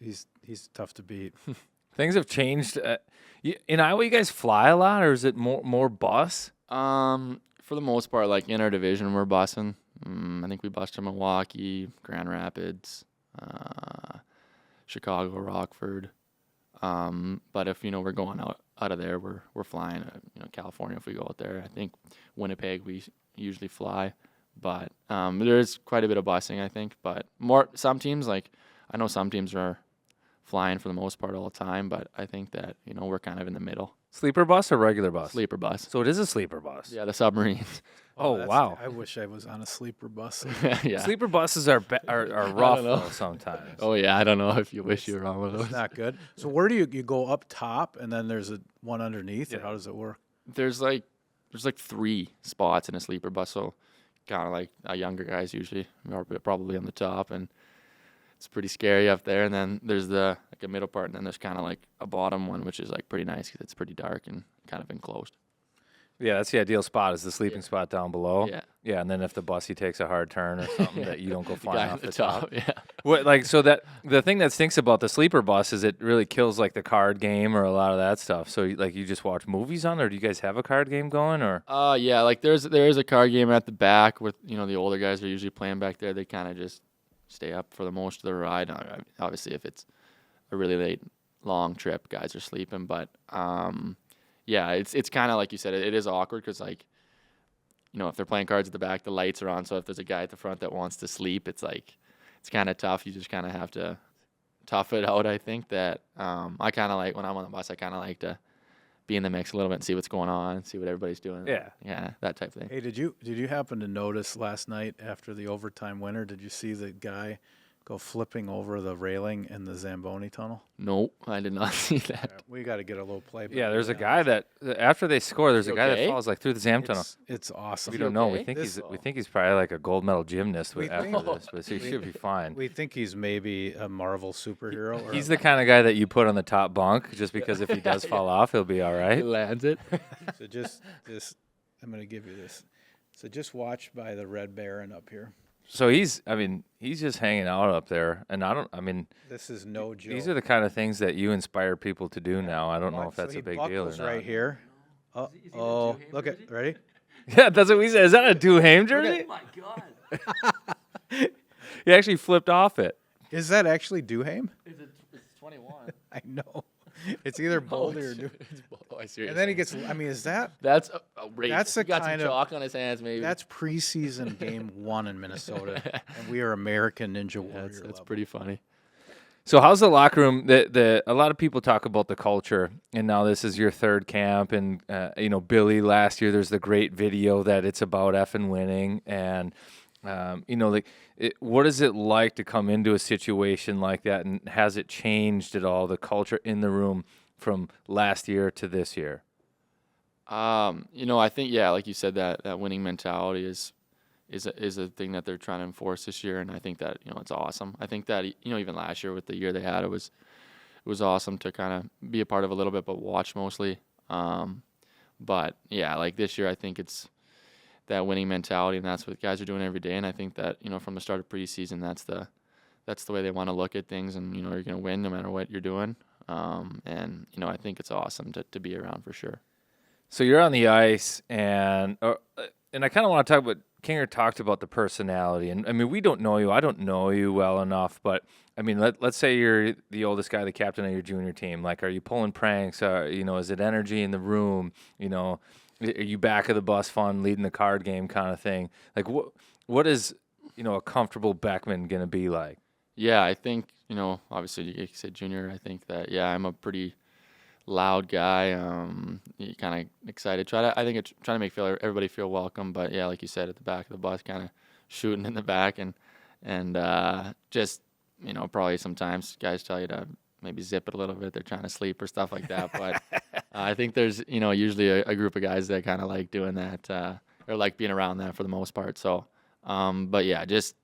tough to beat. Things have changed. In Iowa, you guys fly a lot, or is it more bus? For the most part, in our division, we're bussing. I think we bussed to Milwaukee, Grand Rapids, Chicago, Rockford. But if we're going out of there, we're flying. California if we go out there. I think Winnipeg we usually fly, but there is quite a bit of busing, I think. But some teams I know some teams are flying for the most part all the time, but I think that we're kind of in the middle. Sleeper bus or regular bus? Sleeper bus. So it is a sleeper bus. Yeah, the submarines. Oh, wow. I wish I was on a sleeper bus. Yeah. Sleeper buses are rough though sometimes. Oh yeah, I don't know if you wish you were on one of those. It's not good. So where do you go up top, and then there's one underneath, or how does it work? There's there's like 3 spots in a sleeper bus, so kind of like younger guys usually are probably on the top, and it's pretty scary up there. And then there's a middle part, and then there's kind of like a bottom one, which is like pretty nice because it's pretty dark and kind of enclosed. Yeah, that's the ideal spot is the sleeping spot down below. Yeah. Yeah, and then if the bussy takes a hard turn or something that you don't go The flying guy off at the top. Yeah. What, like, so that the thing that stinks about the sleeper bus is it really kills like the card game or a lot of that stuff. So like you just watch movies on there. Do you guys have a card game going or? Yeah, like there is a card game at the back with the older guys are usually playing back there. They kind of just stay up for the most of the ride. Obviously, if it's a really late, long trip, guys are sleeping. But yeah, it's kind of like you said. It is awkward because like if they're playing cards at the back, the lights are on. So if there's a guy at the front that wants to sleep, it's kind of tough. You just kind of have to tough it out. I think that I kind of like when I'm on the bus. I kind of like to be in the mix a little bit and see what's going on, see what everybody's doing. Yeah, that type of thing. Hey, did you happen to notice last night after the overtime winner? Did you see the guy go flipping over the railing in the Zamboni tunnel? Nope, I did not see that. We got to get a little play. Yeah, there's a guy that after they score, there's a guy that falls like through the Zam tunnel. It's awesome. We don't know. okay? We think he's probably like a gold medal gymnast We after think- this, but he should be fine. We think he's maybe a Marvel superhero. Or He's the kind of guy that you put on the top bunk just because if he does fall off, he'll be all He right. lands it. So just I'm going to give you this. So just watch by the Red Baron up here. So he's just hanging out up there, and This is no joke. these are the kind of things that you inspire people to do now. I don't know if that's So a big he deal or buckles not. right here. Oh, look at ready. Yeah, that's what we said. Is that a Duhame jersey? Oh my God. He actually flipped off it. Is that actually Duhame? It's 21. I know. It's either Boldy or Duhame. Oh, I see. And then he gets. I mean, is that? That's outrageous. That's the He got kind some of- chalk on his hands, maybe. That's preseason game 1 in Minnesota, and we are American Ninja Warrior. that's level. pretty funny. So how's the locker room? A lot of people talk about the culture, and now this is your 3rd camp, and Billy last year. There's the great video that it's about effing winning, and what is it like to come into a situation like that, and has it changed at all the culture in the room from last year to this year? I think like you said, that winning mentality is a thing that they're trying to enforce this year, and I think that it's awesome. I think that even last year with the year they had, it was awesome to kind of be a part of a little bit, but watch mostly. But yeah, like this year, I think it's that winning mentality, and that's what guys are doing every day. And I think that from the start of preseason, that's the way they want to look at things, and you're going to win no matter what you're doing. And I think it's awesome to be around for sure. So you're on the ice, and I kind of want to talk about. Kinger talked about the personality, and I mean, we don't know you. I don't know you well enough, but I mean, let's say you're the oldest guy, the captain of your junior team. Like, are you pulling pranks? Is it energy in the room? Are you back of the bus fun, leading the card game kind of thing? Like, what is a comfortable Beckman gonna be like? Yeah, I think obviously you said junior. I think that I'm a pretty loud guy. Kind of excited. Trying to make everybody feel welcome. But yeah, like you said, at the back of the bus, kind of shooting in the back, and just probably sometimes guys tell you to maybe zip it a little bit. They're trying to sleep or stuff like that. But I think there's usually a group of guys that kind of like doing that or like being around that for the most part. So, but yeah, just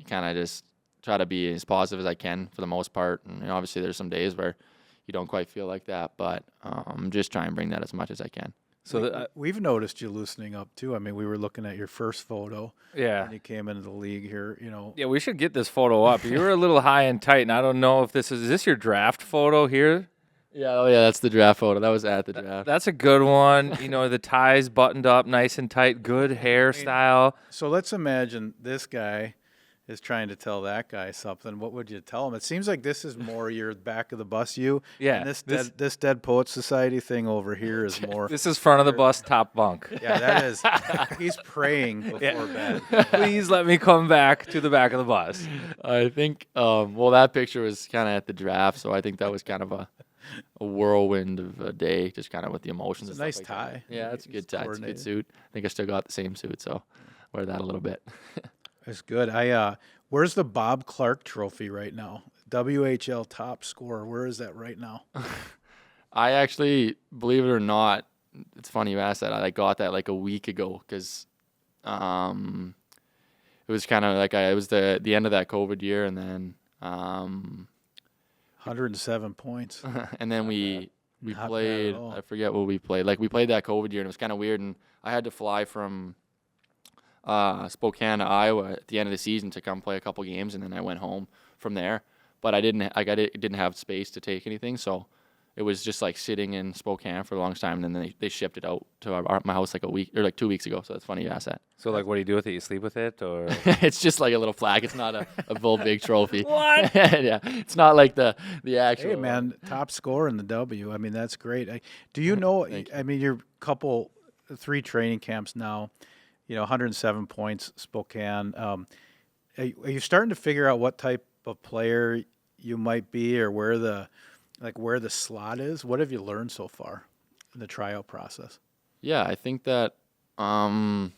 kind of just try to be as positive as I can for the most part. And obviously, there's some days where you don't quite feel like that, but just try and bring that as much as I can. So we've noticed you loosening up too. I mean, we were looking at your first photo. yeah. When you came into the league here, Yeah, we should get this photo up. You were a little high and tight, and I don't know if is this your draft photo here? Yeah, that's the draft photo. That was at the draft. That's a good one. The ties buttoned up nice and tight, good hairstyle. So let's imagine this guy is trying to tell that guy something. What would you tell him? It seems like this is more your back of the bus you. Yeah, And this Dead Poets Society thing over here is more. This is front of the bus, top bunk. Yeah, that is. He's praying before bed. Please let me come back to the back of the bus. I think, that picture was kind of at the draft, so I think that was kind of a whirlwind of a day, just kind of with the emotions. It's a and nice stuff like that. tie. Yeah, it's a good tie. It's a good coordinated. suit. I think I still got the same suit, so wear that a little bit. It's good. Where's the Bob Clark Trophy right now? WHL top scorer. Where is that right now? I actually, believe it or not, it's funny you asked that. I got that like a week ago because it was kind of like it was the end of that COVID year, and then 107 points. and then we Not bad played. at all. I forget what we played. Like we played that COVID year, and it was kind of weird. And I had to fly from Spokane to Iowa at the end of the season to come play a couple games, and then I went home from there. But I didn't have space to take anything, so it was just like sitting in Spokane for the longest time. And then they shipped it out to my house like a week or like 2 weeks ago. So it's funny you asked that. So like, what do you do with it? You sleep with it, or It's just like a little flag. It's not a full big trophy. What? Yeah, it's not like the actual. Hey, man, top score in the W. I mean, that's great. Do you know, Thank you. I mean, you're 3 training camps now, 107 points, Spokane. Are you starting to figure out what type of player you might be or where the slot is? What have you learned so far in the tryout process? Yeah, I think that I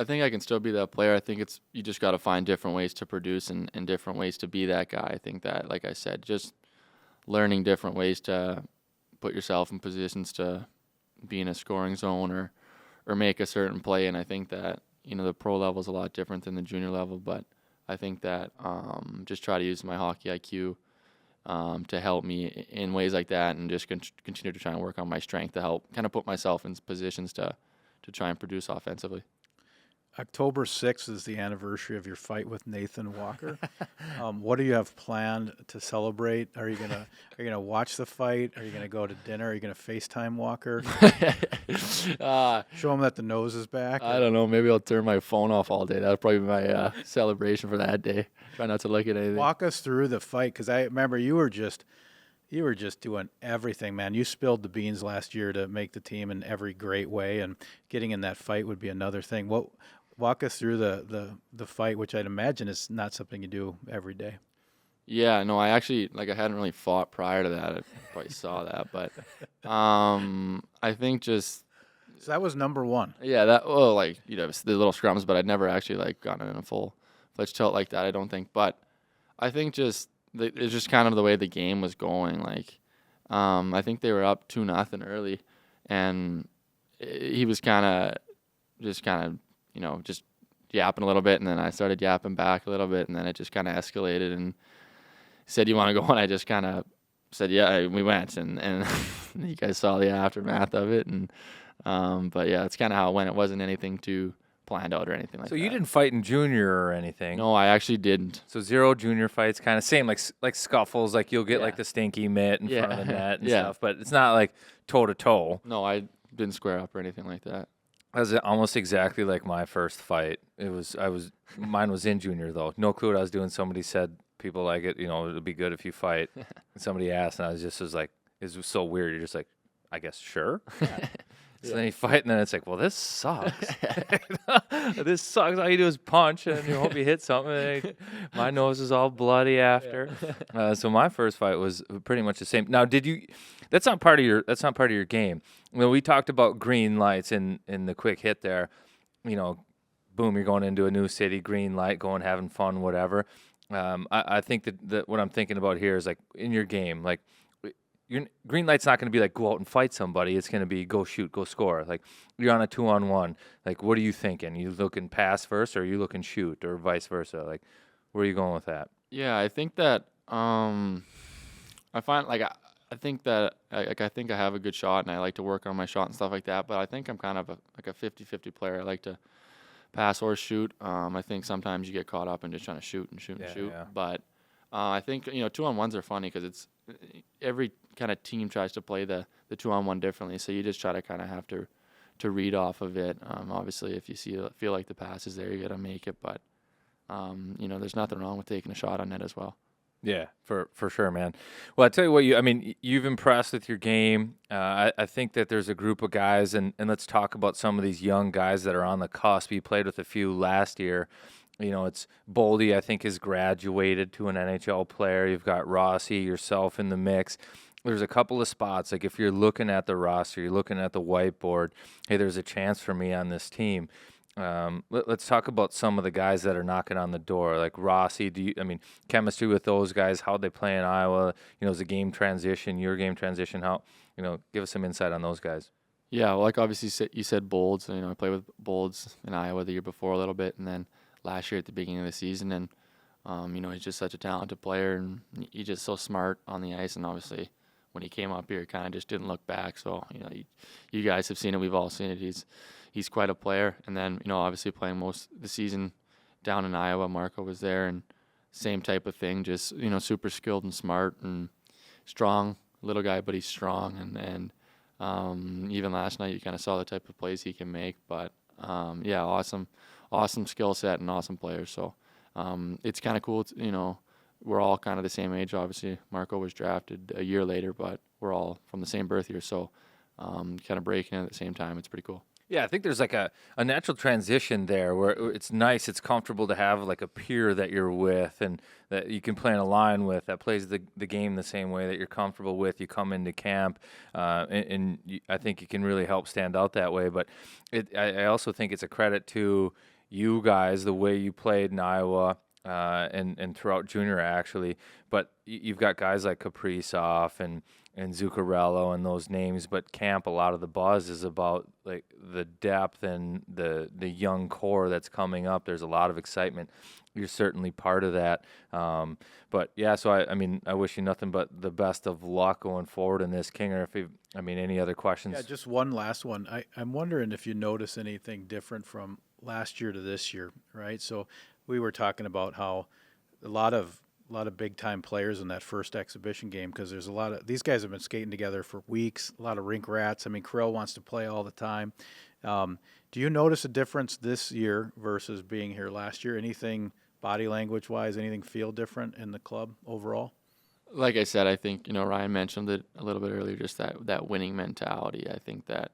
think I can still be that player. I think you just got to find different ways to produce and different ways to be that guy. I think that, like I said, just learning different ways to put yourself in positions to be in a scoring zone or make a certain play. And I think that, the pro level is a lot different than the junior level, but I think that just try to use my hockey IQ to help me in ways like that, and just continue to try and work on my strength to help kind of put myself in positions to try and produce offensively. October 6th is the anniversary of your fight with Nathan Walker. What do you have planned to celebrate? Are you gonna watch the fight? Are you gonna go to dinner? Are you gonna FaceTime Walker? Show him that the nose is back? I don't know. Maybe I'll turn my phone off all day. That'll probably be my celebration for that day. Try not to look at anything. Walk us through the fight, because I remember you were just doing everything, man. You spilled the beans last year to make the team in every great way, and getting in that fight would be another thing. Walk us through the fight, which I'd imagine is not something you do every day. Yeah, no, I actually, I hadn't really fought prior to that. I probably saw that, but I think just, So that was number one. yeah, that, well, the little scrums, but I'd never actually, gotten in a full-fledged tilt like that, I don't think. But I think just, it's just kind of the way the game was going. I think they were up 2-0 early, and he was just yapping a little bit, and then I started yapping back a little bit, and then it just kind of escalated, and he said, "You want to go?" And I just kind of said, "Yeah," we went, and you guys saw the aftermath of it, and but yeah, that's kind of how it went. It wasn't anything too planned out or anything like that. so you didn't fight in junior or anything? No, I actually didn't. So 0 junior fights, kind of same, like scuffles, like you'll get Yeah. like the stinky mitt in front of the net and Yeah. stuff, but it's not like toe to toe. No, I didn't square up or anything like that. That was almost exactly like my first fight. Mine was in junior though. No clue what I was doing. Somebody said people like it, it'll be good if you fight. And somebody asked, and I was like, it was so weird. You're just like, I guess sure. So then you fight, and then it's like, well, this sucks. This sucks. All you do is punch, and you hope you hit something. And my nose is all bloody after. So my first fight was pretty much the same. Now, that's not part of your game. When we talked about green lights in the quick hit there, boom, you're going into a new city, green light, going having fun, whatever. I think that what I'm thinking about here is like in your game, like. Your green light's not going to be like go out and fight somebody. It's going to be go shoot, go score. Like you're on a 2-on-1. Like what are you thinking? You looking pass first, or are you looking shoot, or vice versa? Like where are you going with that? Yeah, I think that I find I think that I think I have a good shot, and I like to work on my shot and stuff like that. But I think I'm kind of a 50-50 player. I like to pass or shoot. I think sometimes you get caught up in just trying to shoot and shoot and shoot. Yeah. But I think 2-on-1s are funny because it's every kind of team tries to play the 2-on-1 differently. So you just try to kind of have to read off of it. Obviously, if you feel like the pass is there, you got to make it. But there's nothing wrong with taking a shot on net as well. Yeah, for sure, man. Well, I tell you what, you've impressed with your game. I think that there's a group of guys, and let's talk about some of these young guys that are on the cusp. You played with a few last year. It's Boldy, I think, has graduated to an NHL player. You've got Rossi, yourself in the mix. There's a couple of spots. Like if you're looking at the roster, you're looking at the whiteboard, hey, there's a chance for me on this team. Let's talk about some of the guys that are knocking on the door. Like Rossi, chemistry with those guys, how they play in Iowa, is the game transition, your game transition, how, give us some insight on those guys. Yeah, well, like obviously you said Bolds. You know, I played with Bolds in Iowa the year before a little bit, and then last year at the beginning of the season. And you know, he's just such a talented player, and he's just so smart on the ice. And obviously, when he came up here, he kind of just didn't look back. So you know, you guys have seen it. We've all seen it. He's quite a player. And then you know, obviously playing most of the season down in Iowa, Marco was there, and same type of thing. Just you know, super skilled and smart and strong. Little guy, but he's strong. And even last night, you kind of saw the type of plays he can make. But yeah, awesome skill set and awesome player. So it's kind of cool. You know, we're all kind of the same age. Obviously, Marco was drafted a year later, but we're all from the same birth year. So kind of breaking in at the same time. It's pretty cool. Yeah, I think there's like a natural transition there where it's nice, it's comfortable to have like a peer that you're with and that you can play in a line with that plays the game the same way that you're comfortable with. You come into camp, I think you can really help stand out that way. But I also think it's a credit to you guys, the way you played in Iowa and throughout junior actually. But you've got guys like Kaprizov and Zuccarello and those names, but camp, a lot of the buzz is about like the depth and the young core that's coming up. There's a lot of excitement. You're certainly part of that. But yeah, so I mean, I wish you nothing but the best of luck going forward in this, Kinger. Any other questions? Yeah, just one last one. I'm wondering if you notice anything different from last year to this year, right? So we were talking about how a lot of big time players in that first exhibition game, because there's a lot of these guys have been skating together for weeks, a lot of rink rats. I mean, Krill wants to play all the time. Do you notice a difference this year versus being here last year? Anything body language wise, anything feel different in the club overall? Like I said, I think, you know, Ryan mentioned it a little bit earlier, just that winning mentality. I think that,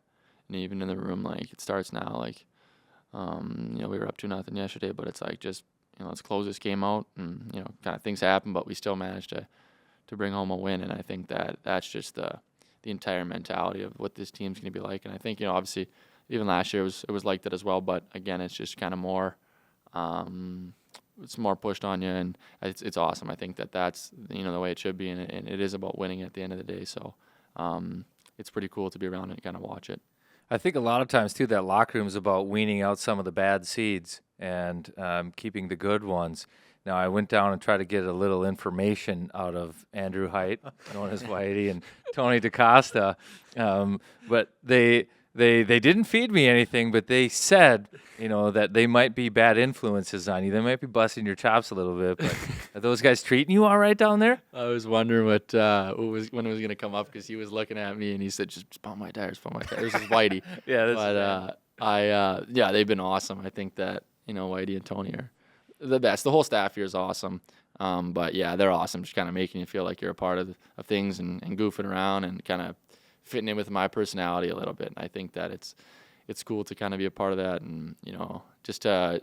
and even in the room, like it starts now, like, you know, we were up 2-0 yesterday, but it's like just, you know, let's close this game out, and you know, kind of things happen, but we still managed to bring home a win. And I think that's just the entire mentality of what this team's going to be like. And I think, you know, obviously, even last year it was like that as well. But again, it's just kind of more, it's more pushed on you, and it's awesome. I think that's you know the way it should be, and it is about winning at the end of the day. So it's pretty cool to be around and kind of watch it. I think a lot of times, too, that locker room is about weaning out some of the bad seeds and keeping the good ones. Now, I went down and tried to get a little information out of Andrew Height, known as Whitey, and Tony DaCosta, but they didn't feed me anything, but they said, you know, that they might be bad influences on you. They might be busting your chops a little bit, but are those guys treating you all right down there? I was wondering when it was going to come up, because he was looking at me and he said, just pump my tires. This is Whitey. Yeah, yeah, they've been awesome. I think that, you know, Whitey and Tony are the best. The whole staff here is awesome. But yeah, they're awesome. Just kind of making you feel like you're a part of things and goofing around and kind of fitting in with my personality a little bit. And I think that it's cool to kind of be a part of that, and you know, just to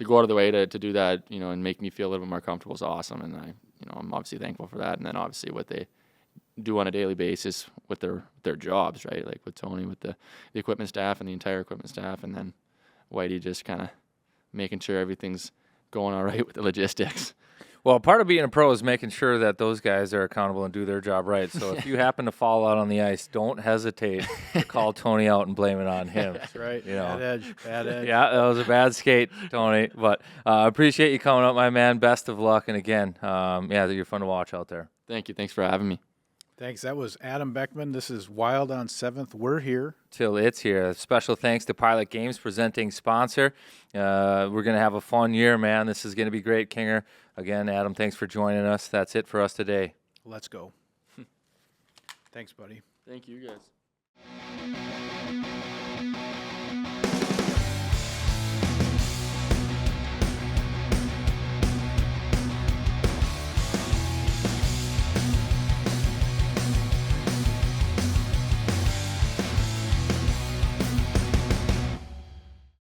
go out of the way to do that, you know, and make me feel a little bit more comfortable is awesome. And I'm obviously thankful for that. And then obviously what they do on a daily basis with their jobs, right? Like with Tony, with the equipment staff and the entire equipment staff, and then Whitey just kind of making sure everything's going all right with the logistics. Well, part of being a pro is making sure that those guys are accountable and do their job right. So if you happen to fall out on the ice, don't hesitate to call Tony out and blame it on him. That's right. You know. Bad edge. Yeah, that was a bad skate, Tony. But I appreciate you coming up, my man. Best of luck. And again, yeah, you're fun to watch out there. Thank you. Thanks for having me. Thanks. That was Adam Beckman. This is Wild on 7th. We're here till it's here. Special thanks to Pilot Games, presenting sponsor. We're going to have a fun year, man. This is going to be great, Kinger. Again, Adam, thanks for joining us. That's it for us today. Let's go. Thanks, buddy. Thank you, guys.